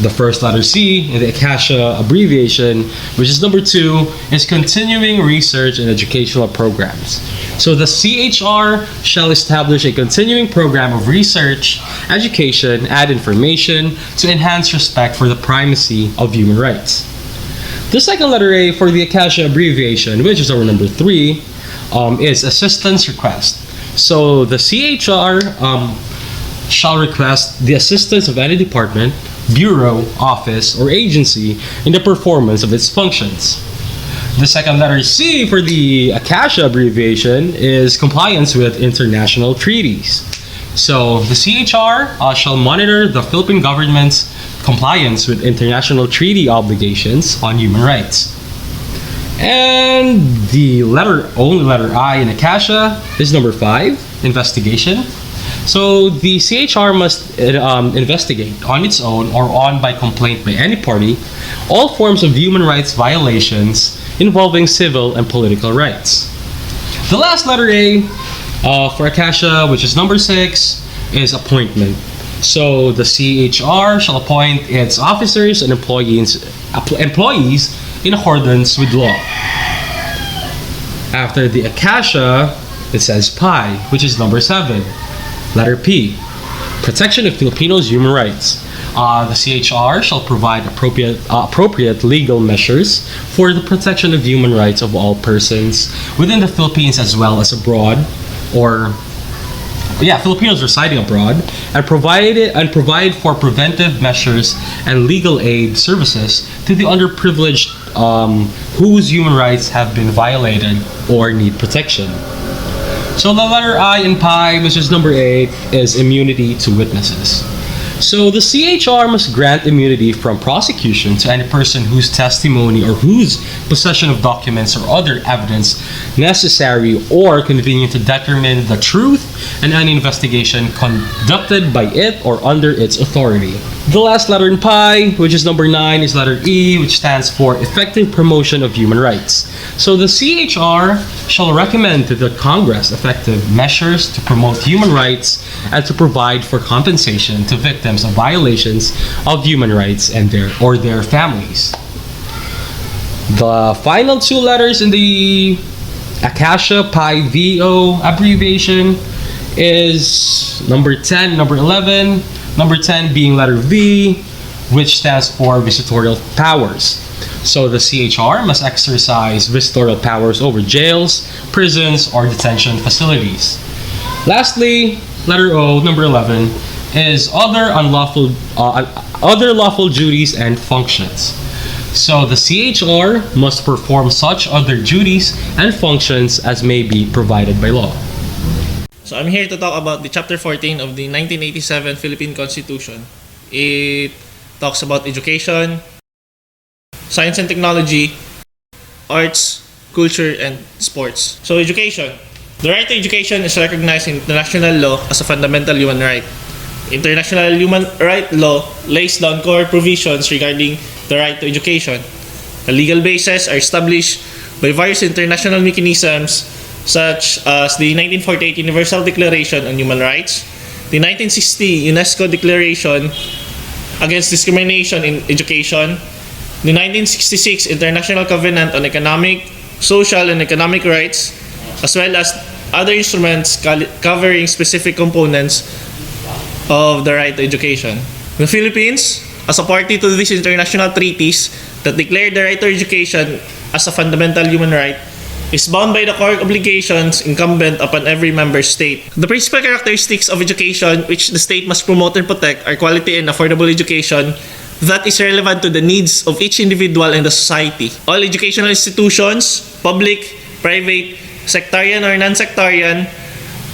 The first letter C in the Acacia abbreviation, which is number 2, is continuing research and educational programs. So the CHR shall establish a continuing program of research, education, and information to enhance respect for the primacy of human rights. The second letter A for the Acacia abbreviation, which is our number 3, is assistance request. So the CHR shall request the assistance of any department, bureau, office, or agency in the performance of its functions. The second letter C for the Acacia abbreviation is compliance with international treaties. So the CHR shall monitor the Philippine government's compliance with international treaty obligations on human rights. And the only letter I in Acacia is number 5, investigation. So the CHR must investigate on its own or on by complaint by any party all forms of human rights violations involving civil and political rights. The last letter A for Acacia, which is number 6, is appointment. So the CHR shall appoint its officers and employees in accordance with law. After the Acacia, it says Pi, which is number 7. Letter P, protection of Filipinos' human rights. The CHR shall provide appropriate legal measures for the protection of human rights of all persons within the Philippines as well as abroad, or Filipinos residing abroad, and provide for preventive measures and legal aid services to the underprivileged whose human rights have been violated or need protection. So the letter I in PI, which is number 8, is immunity to witnesses. So the CHR must grant immunity from prosecution to any person whose testimony or whose possession of documents or other evidence necessary or convenient to determine the truth in any investigation conducted by it or under its authority. The last letter in PI, which is number 9, is letter E, which stands for effective promotion of human rights. So the CHR shall recommend to the Congress effective measures to promote human rights and to provide for compensation to victims of violations of human rights and their families. The final 2 letters in the Acacia Pi VO abbreviation is number 10, number 11. Number 10 being letter V, which stands for visitorial powers. So the CHR must exercise visitorial powers over jails, prisons, or detention facilities. Lastly, letter O, number 11, is other lawful duties and functions. So the CHR must perform such other duties and functions as may be provided by law. So I'm here to talk about the Chapter 14 of the 1987 Philippine Constitution. It talks about education, science and technology, arts, culture, and sports. So education. The right to education is recognized in international law as a fundamental human right. International human right law lays down core provisions regarding the right to education. The legal bases are established by various international mechanisms such as the 1948 Universal Declaration on Human Rights, the 1960 UNESCO Declaration Against Discrimination in Education, the 1966 International Covenant on Economic, Social, and Economic Rights, as well as other instruments covering specific components of the right to education. The Philippines, as a party to these international treaties that declare the right to education as a fundamental human right, is bound by the core obligations incumbent upon every member state. The principal characteristics of education which the state must promote and protect are quality and affordable education that is relevant to the needs of each individual and the society. All educational institutions, public, private, sectarian or non-sectarian,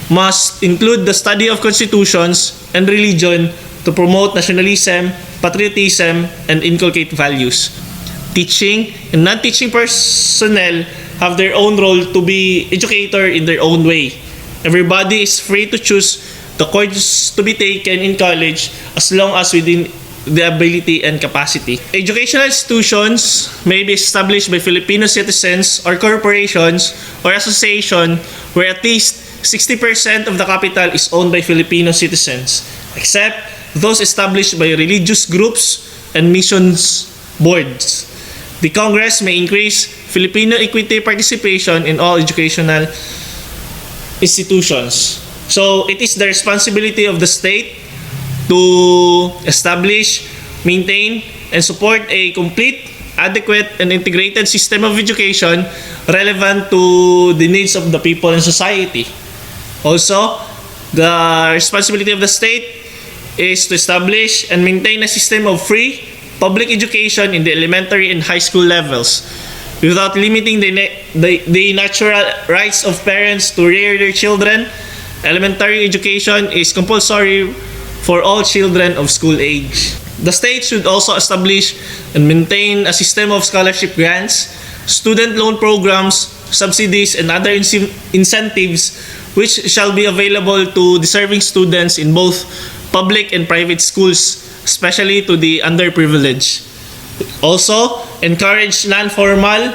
must include the study of constitutions and religion to promote nationalism, patriotism, and inculcate values. Teaching and non-teaching personnel have their own role to be educator in their own way. Everybody is free to choose the course to be taken in college as long as within the ability and capacity. Educational institutions may be established by Filipino citizens or corporations or association where at least 60% of the capital is owned by Filipino citizens, except those established by religious groups and missions boards. The Congress may increase Filipino equity participation in all educational institutions. So it is the responsibility of the state to establish, maintain, and support a complete, adequate, and integrated system of education relevant to the needs of the people and society. Also, the responsibility of the state is to establish and maintain a system of free public education in the elementary and high school levels without limiting the natural rights of parents to rear their children. Elementary education is compulsory for all children of school age. The state should also establish and maintain a system of scholarship grants, student loan programs, subsidies, and other incentives which shall be available to deserving students in both public and private schools, especially to the underprivileged. Also, encourage non-formal,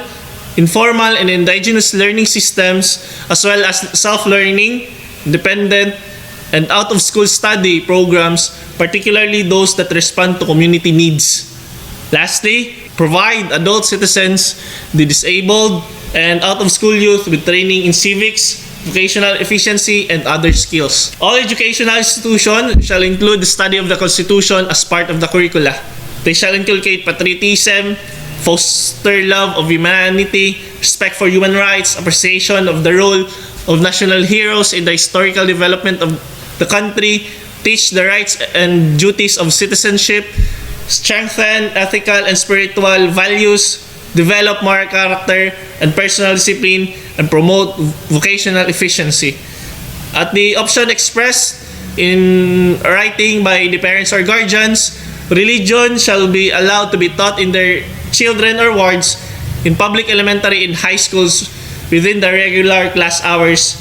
informal, and indigenous learning systems as well as self-learning, dependent, and out-of-school study programs, particularly those that respond to community needs. Lastly, provide adult citizens, the disabled, and out-of-school youth with training in civics, vocational efficiency, and other skills. All educational institutions shall include the study of the Constitution as part of the curricula. They shall inculcate patriotism, foster love of humanity, respect for human rights, appreciation of the role of national heroes in the historical development of the country, teach the rights and duties of citizenship, strengthen ethical and spiritual values, develop moral character and personal discipline, and promote vocational efficiency. At the option expressed in writing by the parents or guardians, religion shall be allowed to be taught in their children or wards in public elementary and high schools within the regular class hours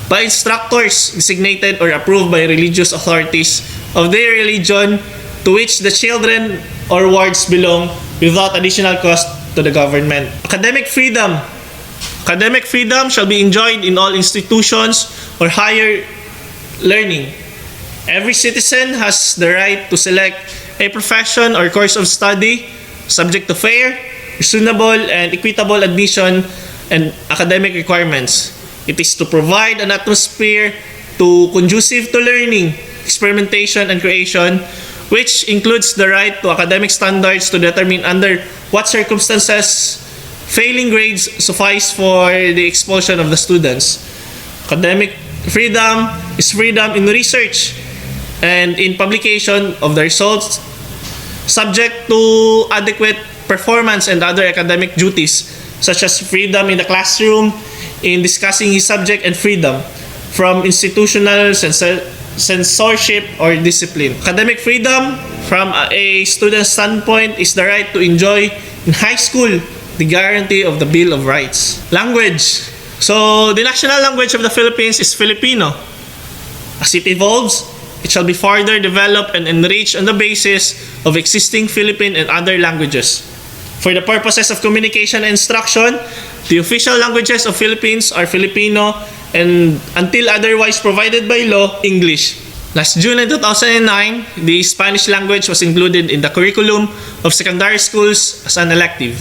by instructors designated or approved by religious authorities of their religion to which the children or wards belong without additional cost to the government. Academic freedom. Academic freedom shall be enjoyed in all institutions or higher learning. Every citizen has the right to select a profession or course of study subject to fair, reasonable, and equitable admission and academic requirements. It is to provide an atmosphere conducive to learning, experimentation, and creation, which includes the right to academic standards to determine under what circumstances failing grades suffice for the expulsion of the students. Academic freedom is freedom in research and in publication of the results, subject to adequate performance and other academic duties, such as freedom in the classroom, in discussing his subject, and freedom from institutional censorship or discipline. Academic freedom, from a student's standpoint, is the right to enjoy in high school the guarantee of the Bill of Rights. Language. So, the national language of the Philippines is Filipino. As it evolves, it shall be further developed and enriched on the basis of existing Philippine and other languages. For the purposes of communication and instruction, the official languages of Philippines are Filipino and, until otherwise provided by law, English. Last June 2009, the Spanish language was included in the curriculum of secondary schools as an elective.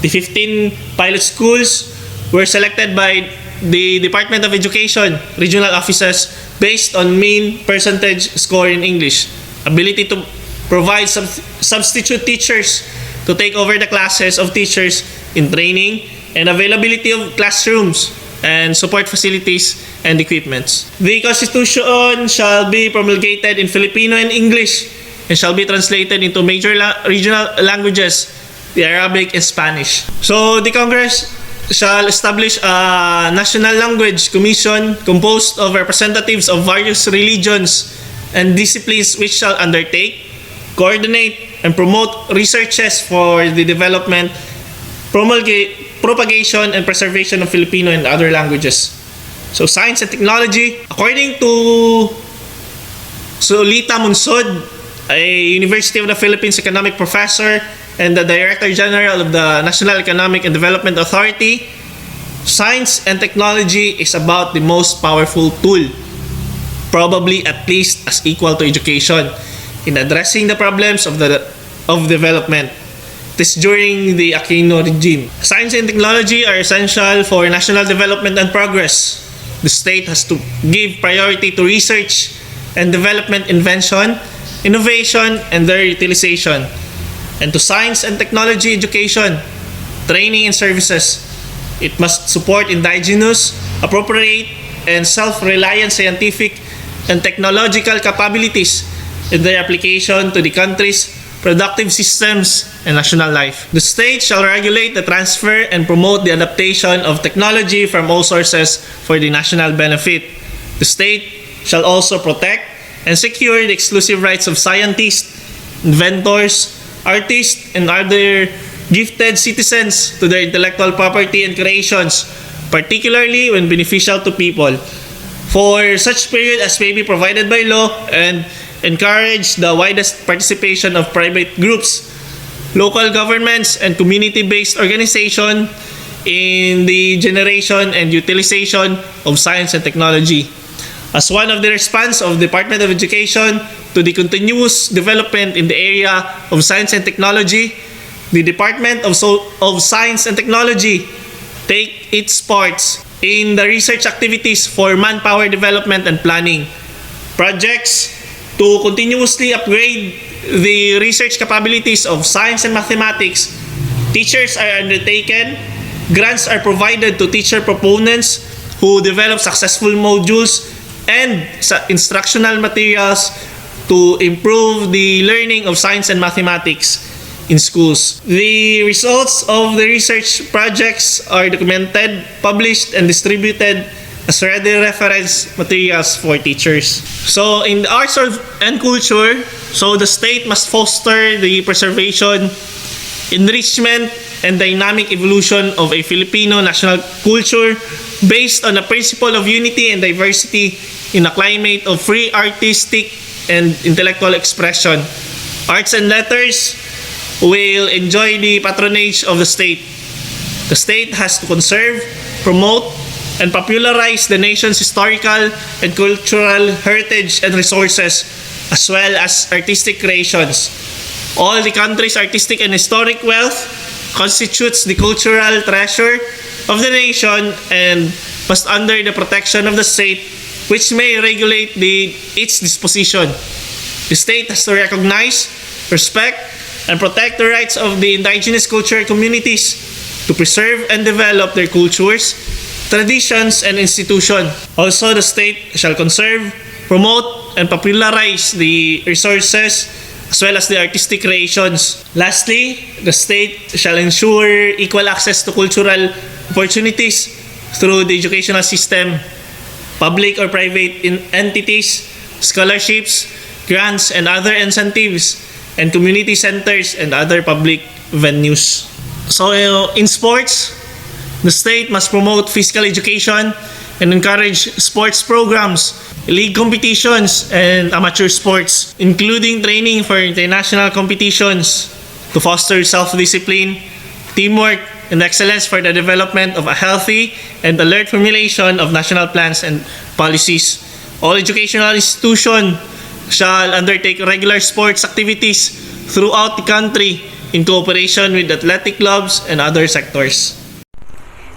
The 15 pilot schools were selected by the Department of Education regional offices based on mean percentage score in English, ability to provide substitute teachers to take over the classes of teachers in training, and availability of classrooms and support facilities and equipments. The Constitution shall be promulgated in Filipino and English and shall be translated into major regional languages, the Arabic and Spanish. So the Congress shall establish a National Language Commission composed of representatives of various religions and disciplines, which shall undertake, coordinate, and promote researches for the development, propagation, and preservation of Filipino and other languages. So science and technology, according to Solita Munsod, a University of the Philippines economic professor and the Director General of the National Economic and Development Authority, science and technology is about the most powerful tool, probably at least as equal to education, in addressing the problems of development. This during the Aquino regime. Science and technology are essential for national development and progress. The state has to give priority to research and development, invention, innovation, and their utilization, and to science and technology education, training, and services. It must support indigenous, appropriate, and self-reliant scientific and technological capabilities in their application to the country's productive systems and national life. The state shall regulate the transfer and promote the adaptation of technology from all sources for the national benefit. The state shall also protect and secure the exclusive rights of scientists, inventors, artists, and other gifted citizens to their intellectual property and creations, particularly when beneficial to people, for such period as may be provided by law, and encourage the widest participation of private groups, local governments, and community-based organizations in the generation and utilization of science and technology. As one of the response of the Department of Education to the continuous development in the area of science and technology, the Department of Science and Technology take its parts in the research activities for manpower development and planning. Projects to continuously upgrade the research capabilities of science and mathematics. Teachers are undertaken. Grants are provided to teacher proponents who develop successful modules and instructional materials to improve the learning of science and mathematics in schools. The results of the research projects are documented, published, and distributed as ready reference materials for teachers. So in the arts and culture, so the state must foster the preservation, enrichment, and dynamic evolution of a Filipino national culture based on the principle of unity and diversity in a climate of free artistic and intellectual expression. Arts and letters will enjoy the patronage of the state. The state has to conserve, promote, and popularize the nation's historical and cultural heritage and resources, as well as artistic creations. All the country's artistic and historic wealth constitutes the cultural treasure of the nation and must under the protection of the state, which may regulate its disposition. The state has to recognize, respect, and protect the rights of the indigenous cultural communities to preserve and develop their cultures, traditions, and institutions. Also, the state shall conserve, promote, and popularize the resources as well as the artistic creations. Lastly, the state shall ensure equal access to cultural opportunities through the educational system, public or private entities, scholarships, grants, and other incentives, and community centers and other public venues. So in sports, the state must promote physical education and encourage sports programs, league competitions, and amateur sports, including training for international competitions to foster self-discipline, teamwork, and excellence for the development of a healthy and alert formulation of national plans and policies. All educational institutions shall undertake regular sports activities throughout the country in cooperation with athletic clubs and other sectors.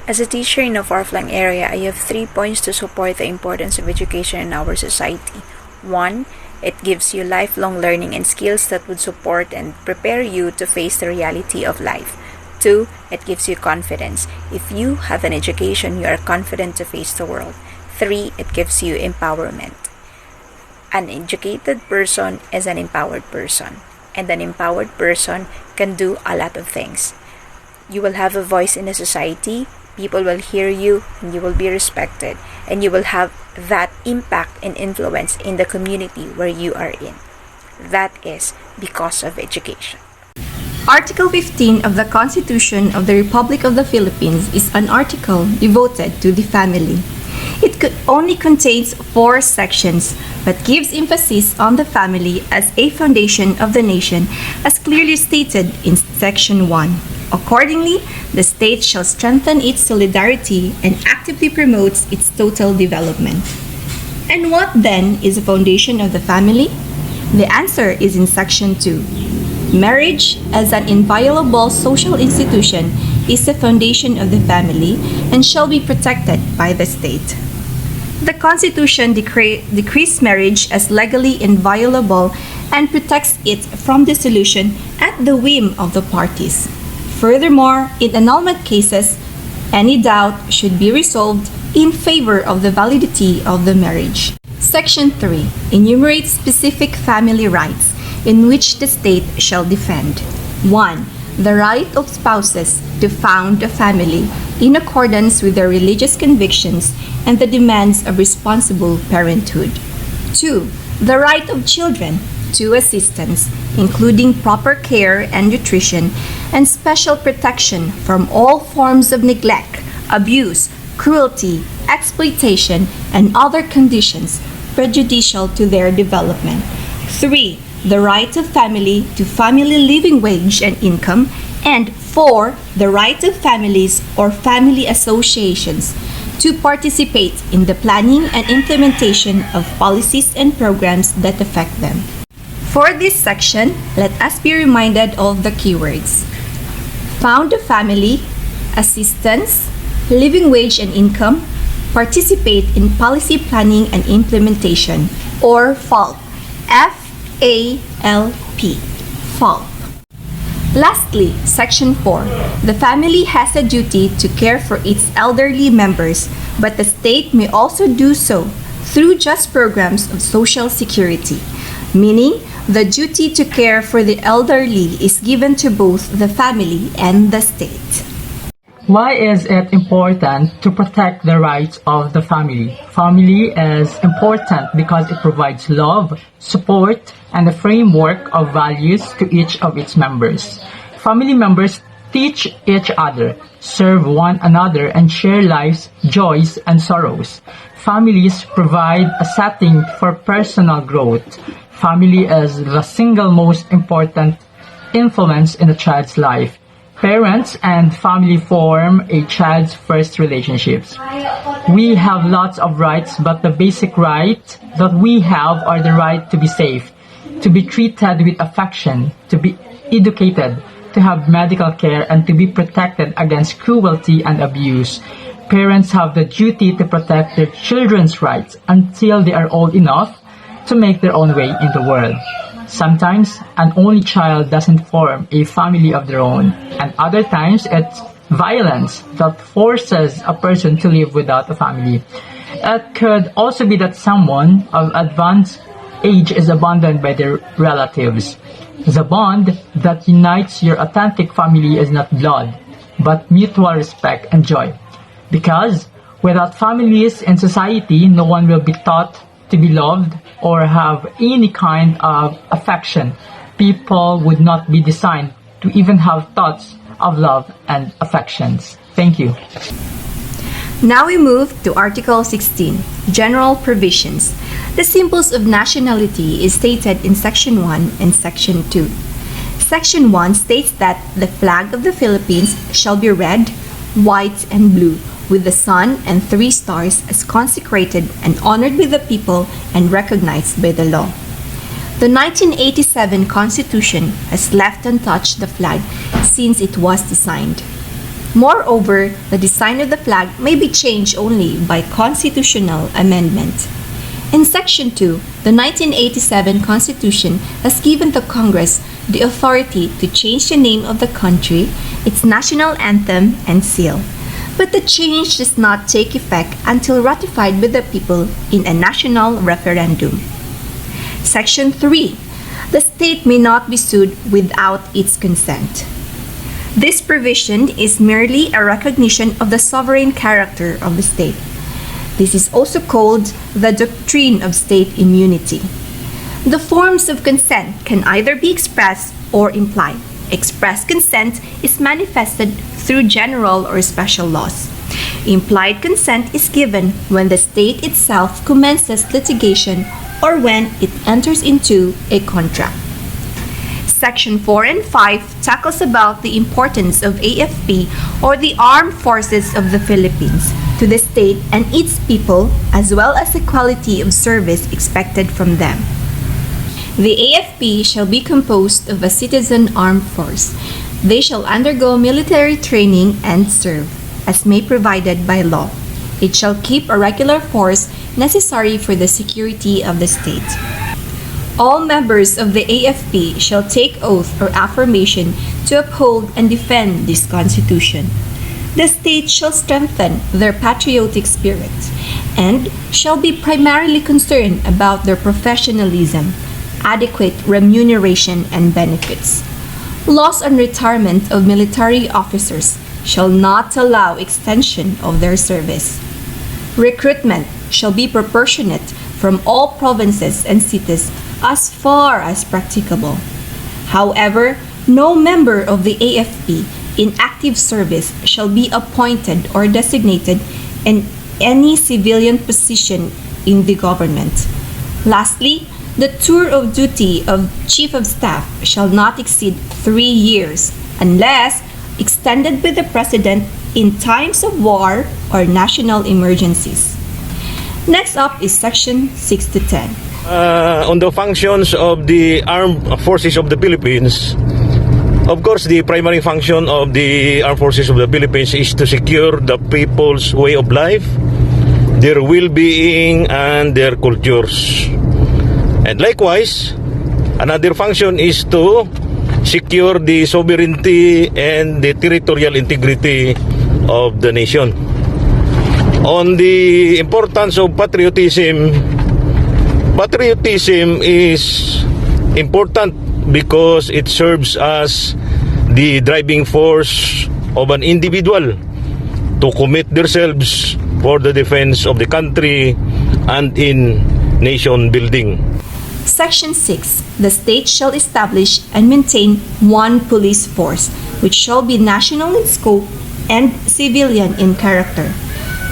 As a teacher in a far-flung area, I have 3 points to support the importance of education in our society. 1. It gives you lifelong learning and skills that would support and prepare you to face the reality of life. 2. It gives you confidence. If you have an education, you are confident to face the world. 3. It gives you empowerment. An educated person is an empowered person, and an empowered person can do a lot of things. You will have a voice in a society, people will hear you, and you will be respected, and you will have that impact and influence in the community where you are in. That is because of education. Article 15 of the Constitution of the Republic of the Philippines is an article devoted to the family. It only contains 4 sections, but gives emphasis on the family as a foundation of the nation, as clearly stated in Section 1. Accordingly, the state shall strengthen its solidarity and actively promotes its total development. And what then is the foundation of the family? The answer is in Section 2. Marriage, as an inviolable social institution, is the foundation of the family and shall be protected by the state. The Constitution decrees marriage as legally inviolable and protects it from dissolution at the whim of the parties. Furthermore, in annulment cases, any doubt should be resolved in favor of the validity of the marriage. Section 3 enumerates specific family rights in which the state shall defend. 1. The right of spouses to found a family in accordance with their religious convictions and the demands of responsible parenthood. 2. The right of children to assistance, including proper care and nutrition, and special protection from all forms of neglect, abuse, cruelty, exploitation, and other conditions prejudicial to their development. 3. The right of family to family living wage and income. And 4. The right of families or family associations to participate in the planning and implementation of policies and programs that affect them. For this section, let us be reminded of the keywords: found a family, assistance, living wage and income, participate in policy planning and implementation, or FALP. F-A-L-P. FALP. Lastly, Section 4. The family has a duty to care for its elderly members, but the state may also do so through just programs of social security, meaning the duty to care for the elderly is given to both the family and the state. Why is it important to protect the rights of the family? Family is important because it provides love, support, and a framework of values to each of its members. Family members teach each other, serve one another, and share life's joys and sorrows. Families provide a setting for personal growth. Family is the single most important influence in a child's life. Parents and family form a child's first relationships. We have lots of rights, but the basic right that we have are the right to be safe, to be treated with affection, to be educated, to have medical care, and to be protected against cruelty and abuse. Parents have the duty to protect their children's rights until they are old enough to make their own way in the world. Sometimes, an only child doesn't form a family of their own, and other times it's violence that forces a person to live without a family. It could also be that someone of advanced age is abandoned by their relatives. The bond that unites your authentic family is not blood, but mutual respect and joy. Because without families in society, no one will be taught to be loved or have any kind of affection. People would not be designed to even have thoughts of love and affections. Thank you. Now we move to Article 16, General Provisions. The symbols of nationality is stated in Section 1 and Section 2. Section 1 states that the flag of the Philippines shall be red, white, and blue, with the sun and 3 stars as consecrated and honored by the people and recognized by the law. The 1987 Constitution has left untouched the flag since it was designed. Moreover, the design of the flag may be changed only by constitutional amendment. In Section 2, the 1987 Constitution has given the Congress the authority to change the name of the country, its national anthem, and seal. But the change does not take effect until ratified by the people in a national referendum. Section 3. The state may not be sued without its consent. This provision is merely a recognition of the sovereign character of the state. This is also called the doctrine of state immunity. The forms of consent can either be expressed or implied. Express consent is manifested through general or special laws. Implied consent is given when the state itself commences litigation or when it enters into a contract. Section 4 and 5 tackles about the importance of AFP or the Armed Forces of the Philippines to the state and its people, as well as the quality of service expected from them. The AFP shall be composed of a citizen armed force. They shall undergo military training and serve, as may provided by law. It shall keep a regular force necessary for the security of the state. All members of the AFP shall take oath or affirmation to uphold and defend this Constitution. The state shall strengthen their patriotic spirit and shall be primarily concerned about their professionalism, adequate remuneration, and benefits. Laws on retirement of military officers shall not allow extension of their service. Recruitment shall be proportionate from all provinces and cities as far as practicable. However, no member of the AFP in active service shall be appointed or designated in any civilian position in the government. Lastly, the tour of duty of Chief of Staff shall not exceed 3 years unless extended by the President in times of war or national emergencies. Next up is Section 6 to 10. On the functions of the Armed Forces of the Philippines, of course, the primary function of the Armed Forces of the Philippines is to secure the people's way of life, their well-being, and their cultures. And likewise, another function is to secure the sovereignty and the territorial integrity of the nation. On the importance of patriotism, patriotism is important because it serves as the driving force of an individual to commit themselves for the defense of the country and in nation building. Section 6. The state shall establish and maintain one police force, which shall be national in scope and civilian in character,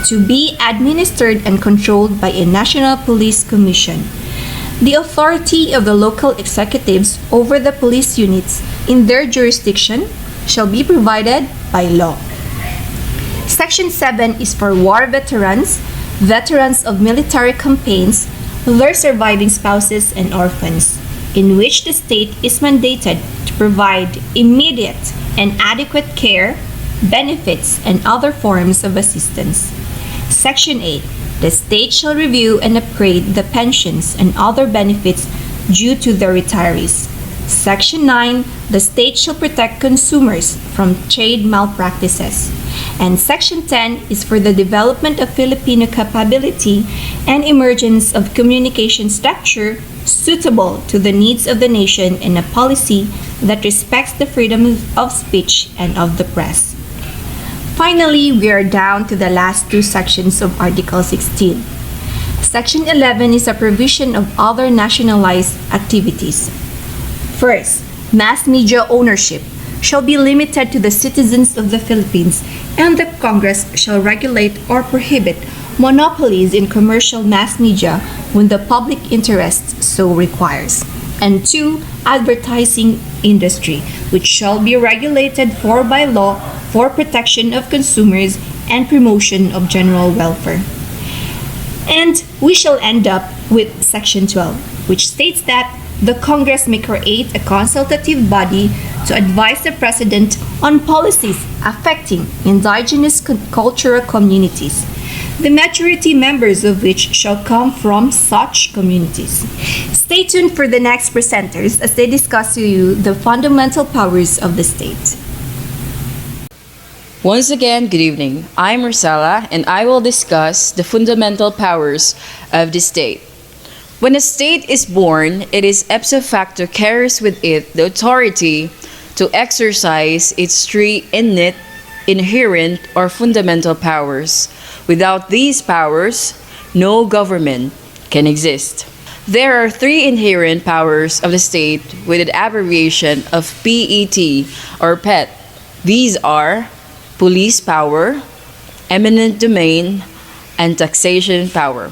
to be administered and controlled by a national police commission. The authority of the local executives over the police units in their jurisdiction shall be provided by law. Section 7 is for war veterans, veterans of military campaigns, their surviving spouses and orphans, in which the state is mandated to provide immediate and adequate care, benefits, and other forms of assistance. Section 8. The state shall review and upgrade the pensions and other benefits due to the retirees. Section 9. The state shall protect consumers from trade malpractices. And Section 10 is for the development of Filipino capability and emergence of communication structure suitable to the needs of the nation and a policy that respects the freedom of speech and of the press. Finally, we are down to the last two sections of Article 16. Section 11 is a provision of other nationalized activities. First, mass media ownership shall be limited to the citizens of the Philippines, and the Congress shall regulate or prohibit monopolies in commercial mass media when the public interest so requires. And 2, advertising industry, which shall be regulated for by law for protection of consumers and promotion of general welfare. And we shall end up with Section 12, which states that the Congress may create a consultative body to advise the President on policies affecting indigenous cultural communities, the majority members of which shall come from such communities. Stay tuned for the next presenters as they discuss to you the fundamental powers of the state. Once again, good evening. I'm Rausela, and I will discuss the fundamental powers of the state. When a state is born, it is ipso facto carries with it the authority to exercise its three innate, inherent, or fundamental powers. Without these powers, no government can exist. There are three inherent powers of the state with an abbreviation of PET or PET. These are police power, eminent domain, and taxation power.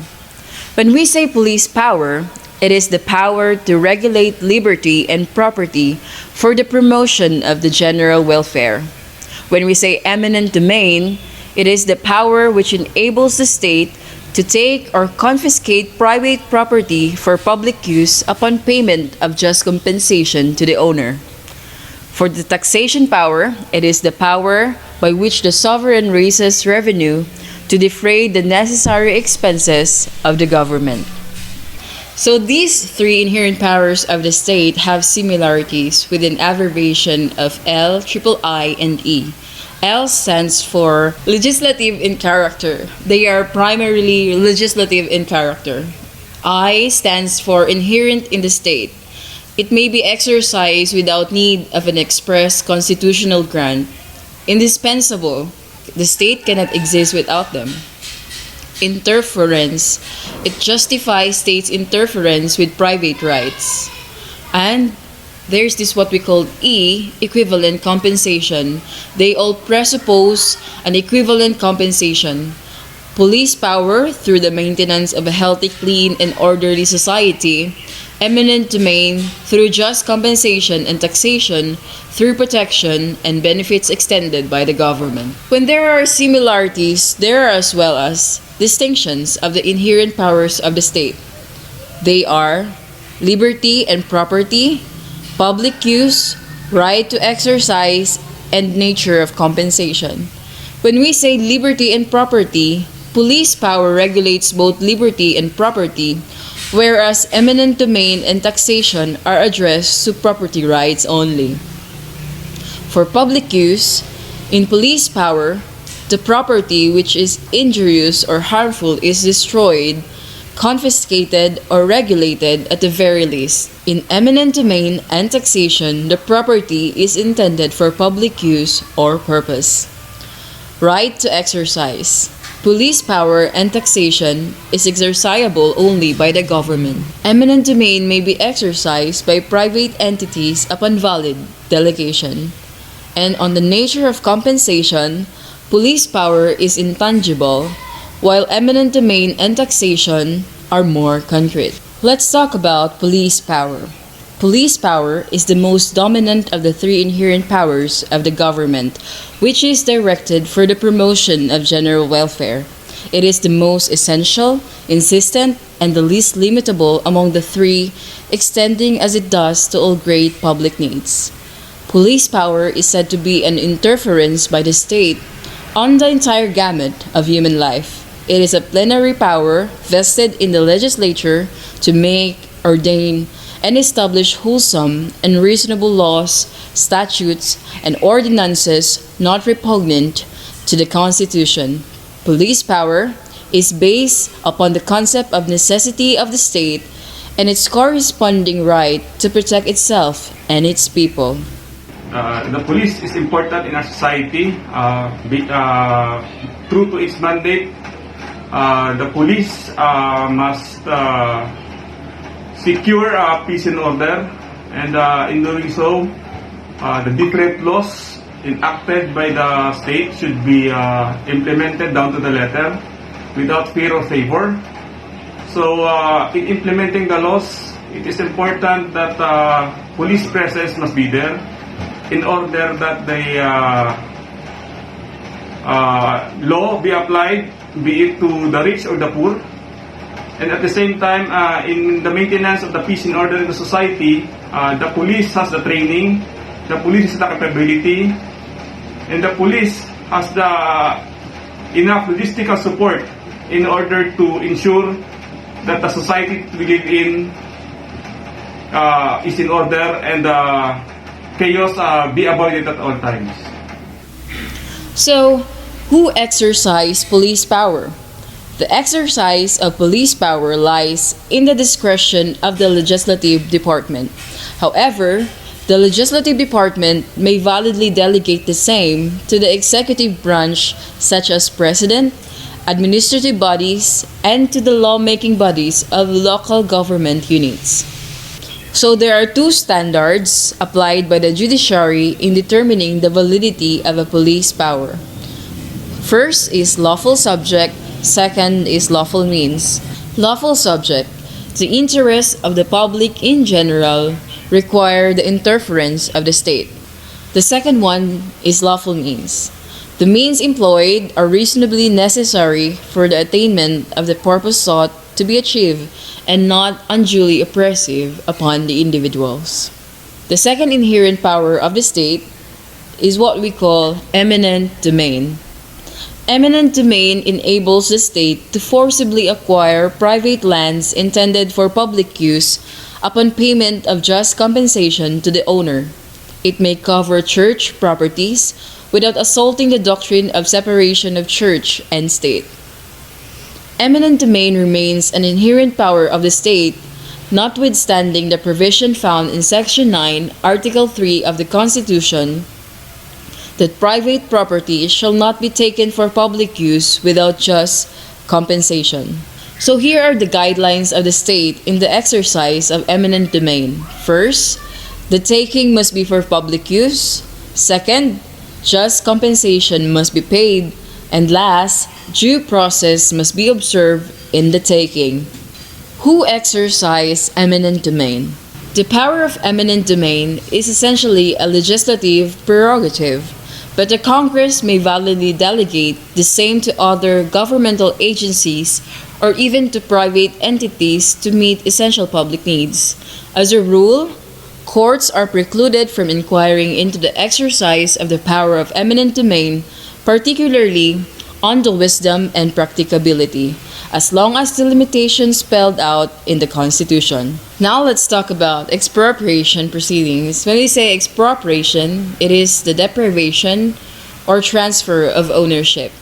When we say police power, it is the power to regulate liberty and property for the promotion of the general welfare. When we say eminent domain, it is the power which enables the state to take or confiscate private property for public use upon payment of just compensation to the owner. For the taxation power, it is the power by which the sovereign raises revenue to defray the necessary expenses of the government. So these three inherent powers of the state have similarities with an abbreviation of L, III, and E. L stands for legislative in character. They are primarily legislative in character. I stands for inherent in the state. It may be exercised without need of an express constitutional grant. Indispensable. The state cannot exist without them. Interference. It justifies state's interference with private rights. And there's this what we call E, equivalent compensation. They all presuppose an equivalent compensation. Police power through the maintenance of a healthy, clean, and orderly society. Eminent domain through just compensation, and taxation through protection and benefits extended by the government. When there are similarities, there are as well as distinctions of the inherent powers of the state. They are liberty and property, public use, right to exercise, and nature of compensation. When we say liberty and property, Police power regulates both liberty and property, whereas eminent domain and taxation are addressed to property rights only. For public use, in police power, the property which is injurious or harmful is destroyed, confiscated, or regulated at the very least. In eminent domain and taxation, the property is intended for public use or purpose. Right to exercise. Police power and taxation is exercisable only by the government. Eminent domain may be exercised by private entities upon valid delegation. And on the nature of compensation, police power is intangible, while eminent domain and taxation are more concrete. Let's talk about police power. Police power is the most dominant of the three inherent powers of the government, which is directed for the promotion of general welfare. It is the most essential, insistent, and the least limitable among the three, extending as it does to all great public needs. Police power is said to be an interference by the state on the entire gamut of human life. It is a plenary power vested in the legislature to make, ordain, and establish wholesome and reasonable laws, statutes, and ordinances not repugnant to the Constitution. Police power is based upon the concept of necessity of the state and its corresponding right to protect itself and its people. The police is important in our society. True to its mandate, the police must secure peace and order, and in doing so, the different laws enacted by the state should be implemented down to the letter without fear or favor. So, in implementing the laws, it is important that police presence must be there in order that the law be applied, be it to the rich or the poor. And at the same time, in the maintenance of the peace and order in the society, the police has the training, the police has the capability, and the police has the enough logistical support in order to ensure that the society we live in is in order and chaos be avoided at all times. So, who exercise police power? The exercise of police power lies in the discretion of the legislative department. However, the legislative department may validly delegate the same to the executive branch, such as president, administrative bodies, and to the lawmaking bodies of local government units. So there are two standards applied by the judiciary in determining the validity of a police power. First is lawful subject, second is lawful means. Lawful subject. The interests of the public in general require the interference of the state. The second one is lawful means. The means employed are reasonably necessary for the attainment of the purpose sought to be achieved and not unduly oppressive upon the individuals. The second inherent power of the state is what we call eminent domain. Eminent domain enables the state to forcibly acquire private lands intended for public use upon payment of just compensation to the owner. It may cover church properties without assaulting the doctrine of separation of church and state. Eminent domain remains an inherent power of the state, notwithstanding the provision found in Section 9, Article 3 of the Constitution that private property shall not be taken for public use without just compensation. So here are the guidelines of the state in the exercise of eminent domain. First, the taking must be for public use. Second, just compensation must be paid. And last, due process must be observed in the taking. Who exercise eminent domain? The power of eminent domain is essentially a legislative prerogative, but the Congress may validly delegate the same to other governmental agencies or even to private entities to meet essential public needs. As a rule, courts are precluded from inquiring into the exercise of the power of eminent domain, particularly on the wisdom and practicability, as long as the limitations spelled out in the Constitution. Now let's talk about expropriation proceedings. When we say expropriation, it is the deprivation or transfer of ownership.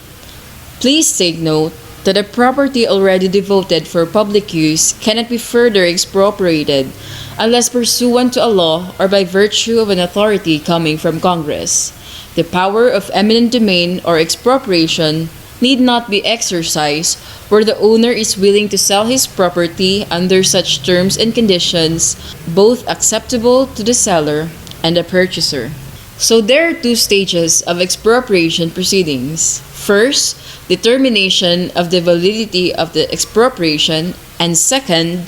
Please take note that a property already devoted for public use cannot be further expropriated unless pursuant to a law or by virtue of an authority coming from Congress. The power of eminent domain or expropriation need not be exercised where the owner is willing to sell his property under such terms and conditions, both acceptable to the seller and the purchaser. So there are two stages of expropriation proceedings. First, determination of the validity of the expropriation, and second,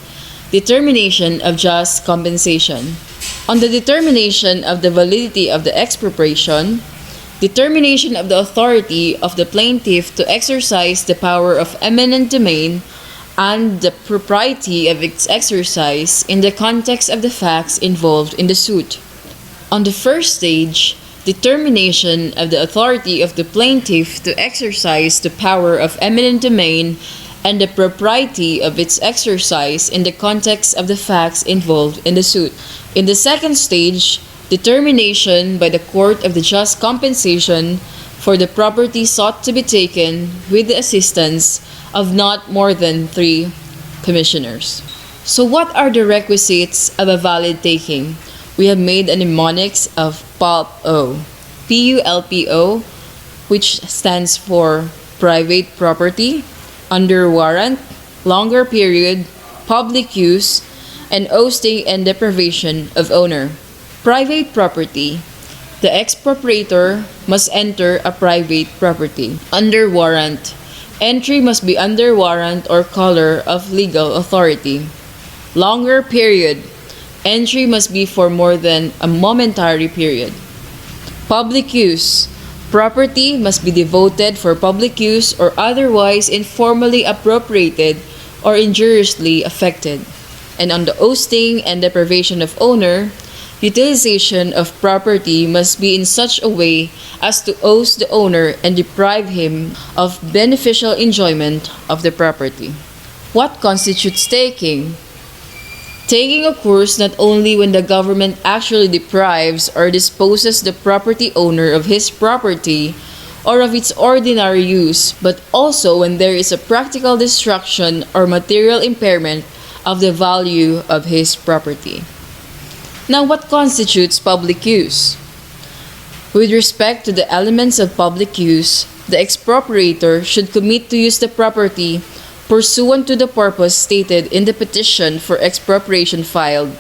determination of just compensation. On the determination of the validity of the expropriation, determination of the authority of the plaintiff to exercise the power of eminent domain and the propriety of its exercise in the context of the facts involved in the suit. On the first stage, determination of the authority of the plaintiff to exercise the power of eminent domain and the propriety of its exercise in the context of the facts involved in the suit. In the second stage, determination by the court of the just compensation for the property sought to be taken with the assistance of not more than 3 commissioners. So what are the requisites of a valid taking? We have made a mnemonics of PULPO, P-U-L-P-O, which stands for private property, under warrant, longer period, public use, and ousting and deprivation of owner. Private property. The expropriator must enter a private property. Under warrant. Entry must be under warrant or color of legal authority. Longer period. Entry must be for more than a momentary period. Public use. Property must be devoted for public use or otherwise informally appropriated or injuriously affected. And on the ousting and deprivation of owner, utilization of property must be in such a way as to oust the owner and deprive him of beneficial enjoyment of the property. What constitutes taking? Taking occurs not only when the government actually deprives or disposes the property owner of his property or of its ordinary use, but also when there is a practical destruction or material impairment of the value of his property. Now, what constitutes public use? With respect to the elements of public use, the expropriator should commit to use the property pursuant to the purpose stated in the petition for expropriation filed,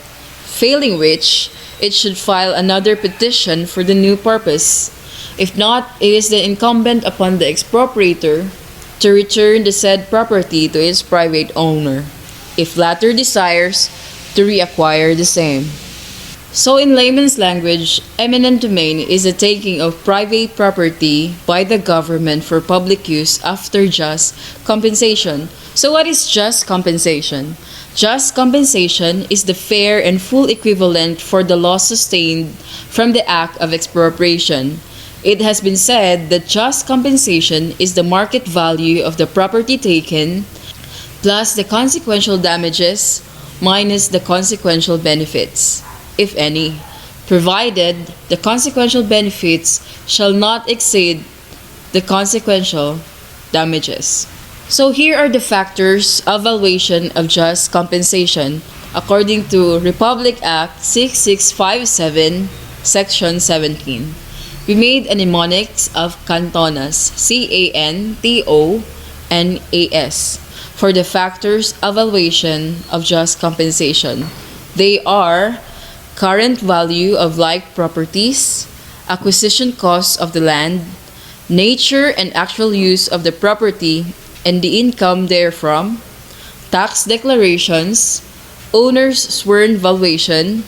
failing which, it should file another petition for the new purpose. If not, it is then incumbent upon the expropriator to return the said property to its private owner, if latter desires to reacquire the same. So in layman's language, eminent domain is a taking of private property by the government for public use after just compensation. So what is just compensation? Just compensation is the fair and full equivalent for the loss sustained from the act of expropriation. It has been said that just compensation is the market value of the property taken plus the consequential damages minus the consequential benefits, if any, provided the consequential benefits shall not exceed the consequential damages. So here are the factors of valuation of just compensation according to Republic Act 6657, Section 17. We made a mnemonics of cantonas, C-A-N-T-O-N-A-S, for the factors of valuation of just compensation. They are current value of like properties, acquisition costs of the land, nature and actual use of the property and the income therefrom, tax declarations, owner's sworn valuation,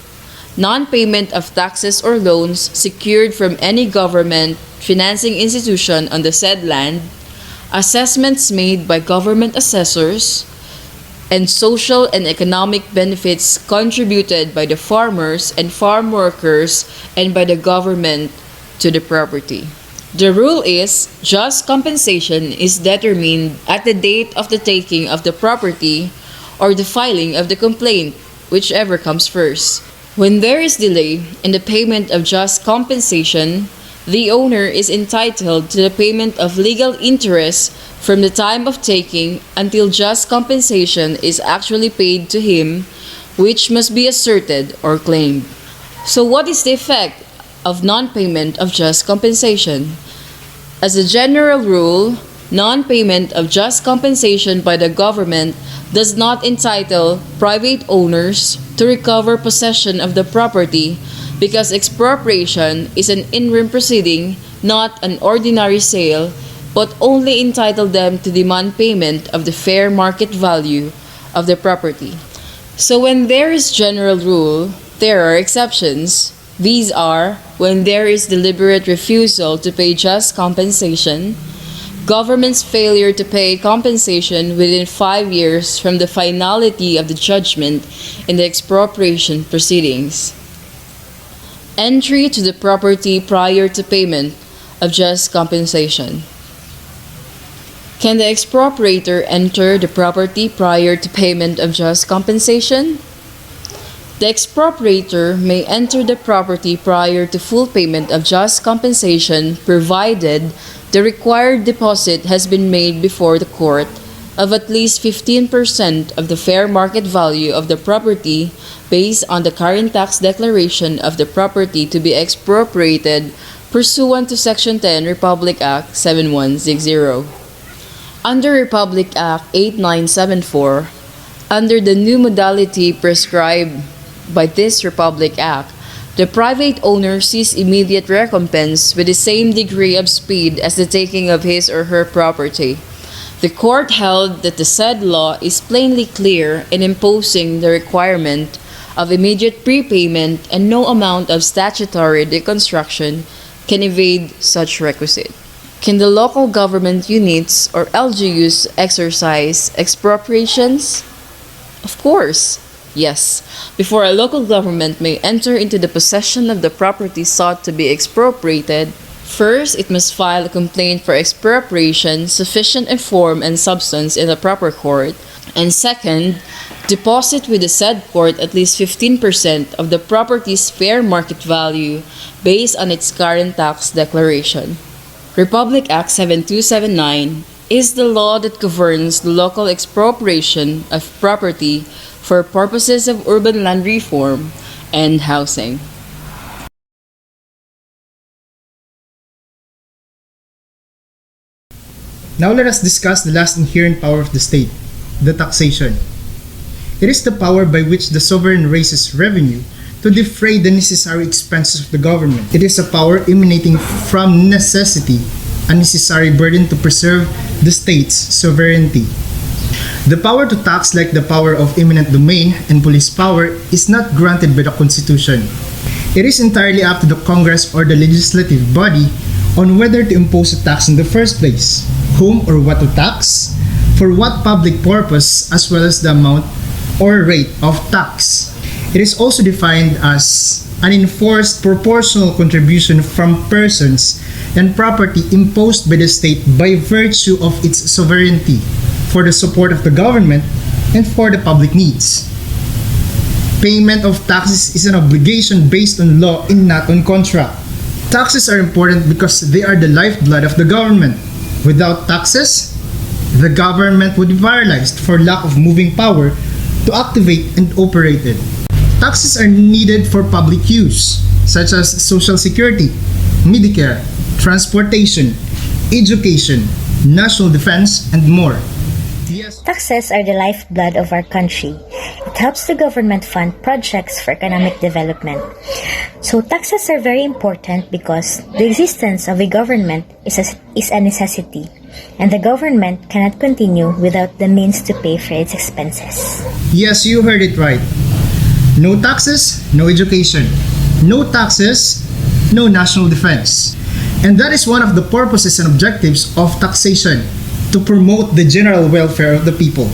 non-payment of taxes or loans secured from any government financing institution on the said land, assessments made by government assessors, and social and economic benefits contributed by the farmers and farm workers and by the government to the property. The rule is just compensation is determined at the date of the taking of the property or the filing of the complaint, whichever comes first. When there is delay in the payment of just compensation, the owner is entitled to the payment of legal interest from the time of taking until just compensation is actually paid to him, which must be asserted or claimed. So what is the effect of non-payment of just compensation? As a general rule, non-payment of just compensation by the government does not entitle private owners to recover possession of the property because expropriation is an interim proceeding, not an ordinary sale, but only entitle them to demand payment of the fair market value of the property. So when there is general rule, there are exceptions. These are when there is deliberate refusal to pay just compensation, government's failure to pay compensation within 5 years from the finality of the judgment in the expropriation proceedings, entry to the property prior to payment of just compensation. Can the expropriator enter the property prior to payment of just compensation? The expropriator may enter the property prior to full payment of just compensation provided the required deposit has been made before the court of at least 15% of the fair market value of the property based on the current tax declaration of the property to be expropriated pursuant to Section 10 Republic Act 7160. Under Republic Act 8974, under the new modality prescribed by this Republic Act, the private owner sees immediate recompense with the same degree of speed as the taking of his or her property. The court held that the said law is plainly clear in imposing the requirement of immediate prepayment and no amount of statutory deconstruction can evade such requisite. Can the local government units or LGUs exercise expropriations? Of course. Yes, before a local government may enter into the possession of the property sought to be expropriated, first it must file a complaint for expropriation sufficient in form and substance in the proper court, and second, deposit with the said court at least 15% of the property's fair market value based on its current tax declaration. Republic Act 7279 is the law that governs the local expropriation of property for purposes of urban land reform and housing. Now let us discuss the last inherent power of the state, the taxation. It is the power by which the sovereign raises revenue to defray the necessary expenses of the government. It is a power emanating from necessity, a necessary burden to preserve the state's sovereignty. The power to tax, like the power of eminent domain and police power, is not granted by the Constitution. It is entirely up to the Congress or the legislative body on whether to impose a tax in the first place, whom or what to tax, for what public purpose, as well as the amount or rate of tax. It is also defined as an enforced proportional contribution from persons and property imposed by the state by virtue of its sovereignty, for the support of the government and for the public needs. Payment of taxes is an obligation based on law and not on contract. Taxes are important because they are the lifeblood of the government. Without taxes, the government would be paralyzed for lack of moving power to activate and operate it. Taxes are needed for public use, such as Social Security, Medicare, transportation, education, national defense, and more. Taxes are the lifeblood of our country. It helps the government fund projects for economic development. So taxes are very important because the existence of a government is a necessity, and the government cannot continue without the means to pay for its expenses. Yes, you heard it right. No taxes, no education. No taxes, no national defense. And that is one of the purposes and objectives of taxation, to promote the general welfare of the people.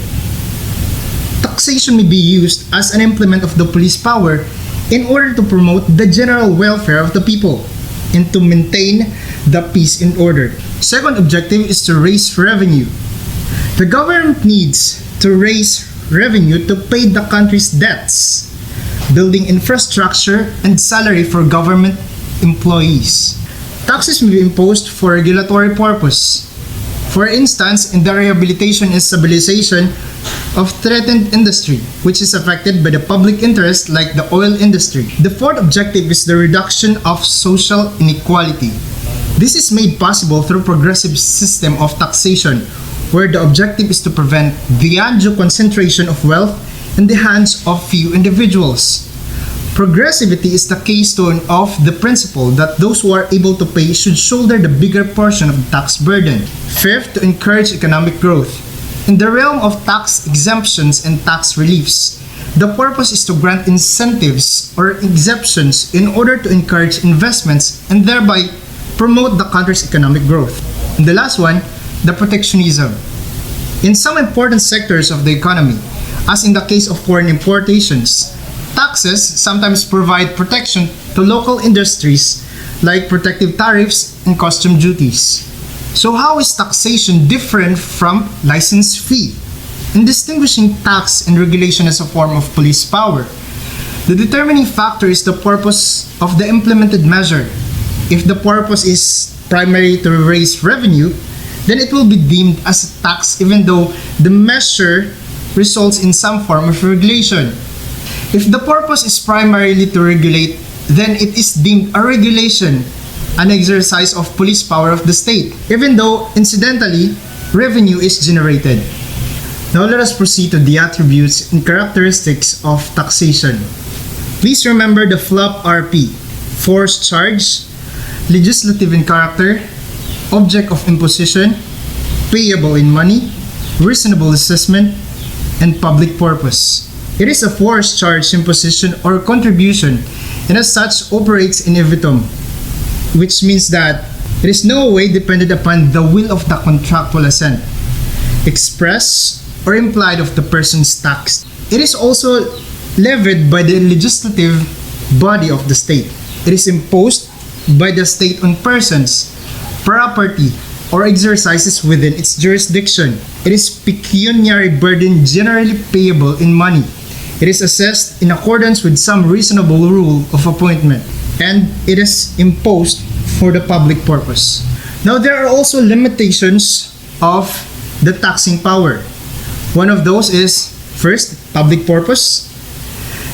Taxation may be used as an implement of the police power in order to promote the general welfare of the people. and to maintain the peace and order. Second objective is to raise revenue. The government needs to raise revenue to pay the country's debts, building infrastructure and salary for government employees. Taxes may be imposed for regulatory purpose. For instance, in the rehabilitation and stabilization of threatened industry, which is affected by the public interest like the oil industry. The fourth objective is the reduction of social inequality. This is made possible through progressive system of taxation, where the objective is to prevent the undue concentration of wealth in the hands of few individuals. Progressivity is the keystone of the principle that those who are able to pay should shoulder the bigger portion of the tax burden. Fifth, to encourage economic growth. In the realm of tax exemptions and tax reliefs, the purpose is to grant incentives or exemptions in order to encourage investments and thereby promote the country's economic growth. And the last one, the protectionism. In some important sectors of the economy, as in the case of foreign importations, taxes sometimes provide protection to local industries like protective tariffs and custom duties. So how is taxation different from license fee? In distinguishing tax and regulation as a form of police power, the determining factor is the purpose of the implemented measure. If the purpose is primarily to raise revenue, then it will be deemed as a tax even though the measure results in some form of regulation. If the purpose is primarily to regulate, then it is deemed a regulation, an exercise of police power of the state, even though incidentally, revenue is generated. Now let us proceed to the attributes and characteristics of taxation. Please remember the FLOP RP, force charge, legislative in character, object of imposition, payable in money, reasonable assessment, and public purpose. It is a force charge imposition or contribution and as such operates in evitum, which means that it is no way dependent upon the will of the contractual assent, express or implied of the persons taxed. It is also levied by the legislative body of the state. It is imposed by the state on persons, property, or exercises within its jurisdiction. It is pecuniary burden generally payable in money. It is assessed in accordance with some reasonable rule of appointment, and it is imposed for the public purpose. Now there are also limitations of the taxing power. One of those is, first, public purpose,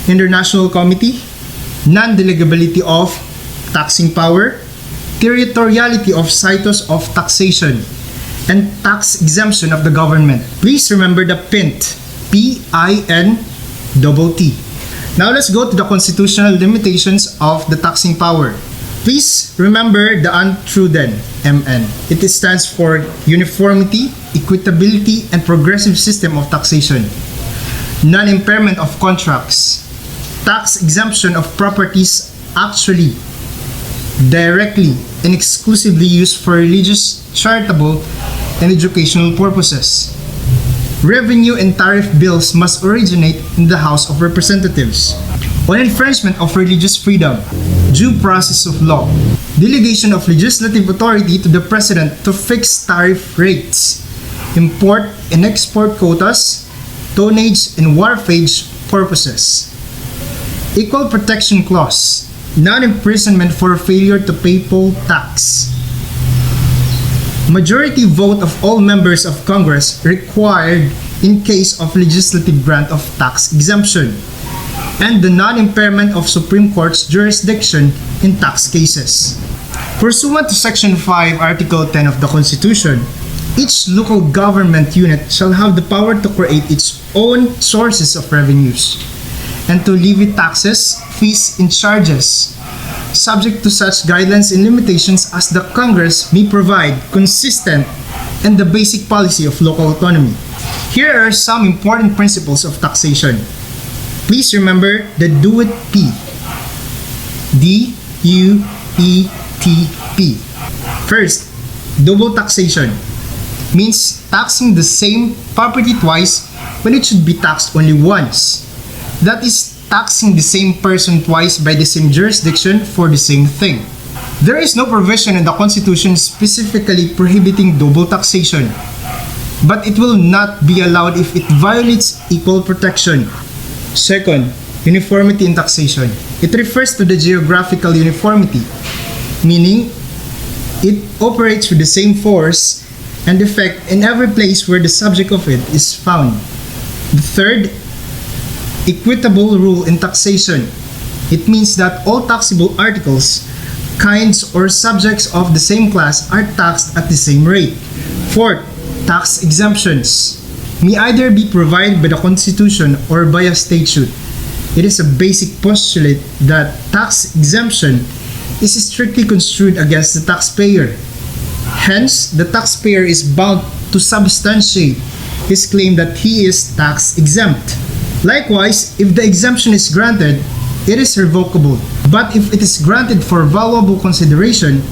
international committee, non-delegability of taxing power, territoriality of situs of taxation, and tax exemption of the government. Please remember the PINT, P-I-N-T. Now let's go to the constitutional limitations of the taxing power. Please remember the untruden, MN. It stands for uniformity, equitability, and progressive system of taxation. Non-impairment of contracts. Tax exemption of properties actually, directly, and exclusively used for religious, charitable, and educational purposes. Revenue and tariff bills must originate in the House of Representatives. On infringement of religious freedom, due process of law, delegation of legislative authority to the President to fix tariff rates, import and export quotas, tonnage and wharfage purposes. Equal protection clause, non-imprisonment for failure to pay poll tax. Majority vote of all members of Congress required in case of legislative grant of tax exemption, and the non-impairment of Supreme Court's jurisdiction in tax cases. Pursuant to Section 5, Article 10 of the Constitution, each local government unit shall have the power to create its own sources of revenues and to levy taxes, fees, and charges, subject to such guidelines and limitations as the Congress may provide, consistent and the basic policy of local autonomy. Here are some important principles of taxation. Please remember the DUET-P. D-U-E-T-P. First, double taxation means taxing the same property twice when it should be taxed only once. That is taxing the same person twice by the same jurisdiction for the same thing. There is no provision in the Constitution specifically prohibiting double taxation, but it will not be allowed if it violates equal protection. Second, uniformity in taxation. It refers to the geographical uniformity, meaning it operates with the same force and effect in every place where the subject of it is found. The third, equitable rule in taxation. It means that all taxable articles, kinds, or subjects of the same class are taxed at the same rate. Fourth, tax exemptions may either be provided by the Constitution or by a statute. It is a basic postulate that tax exemption is strictly construed against the taxpayer. Hence, the taxpayer is bound to substantiate his claim that he is tax exempt. Likewise, if the exemption is granted, it is revocable. But if it is granted for valuable consideration,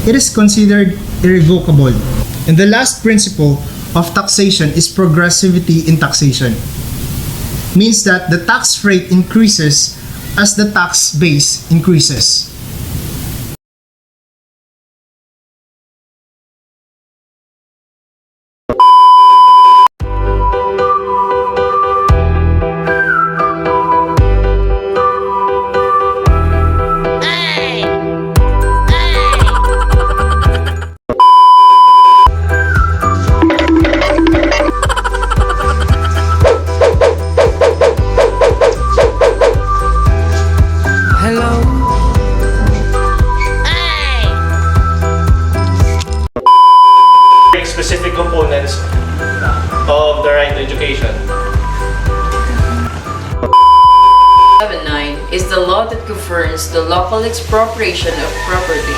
it is considered irrevocable. And the last principle of taxation is progressivity in taxation. Means that the tax rate increases as the tax base increases. Specific components of the right to education. 79 is the law that governs the lawful expropriation of property.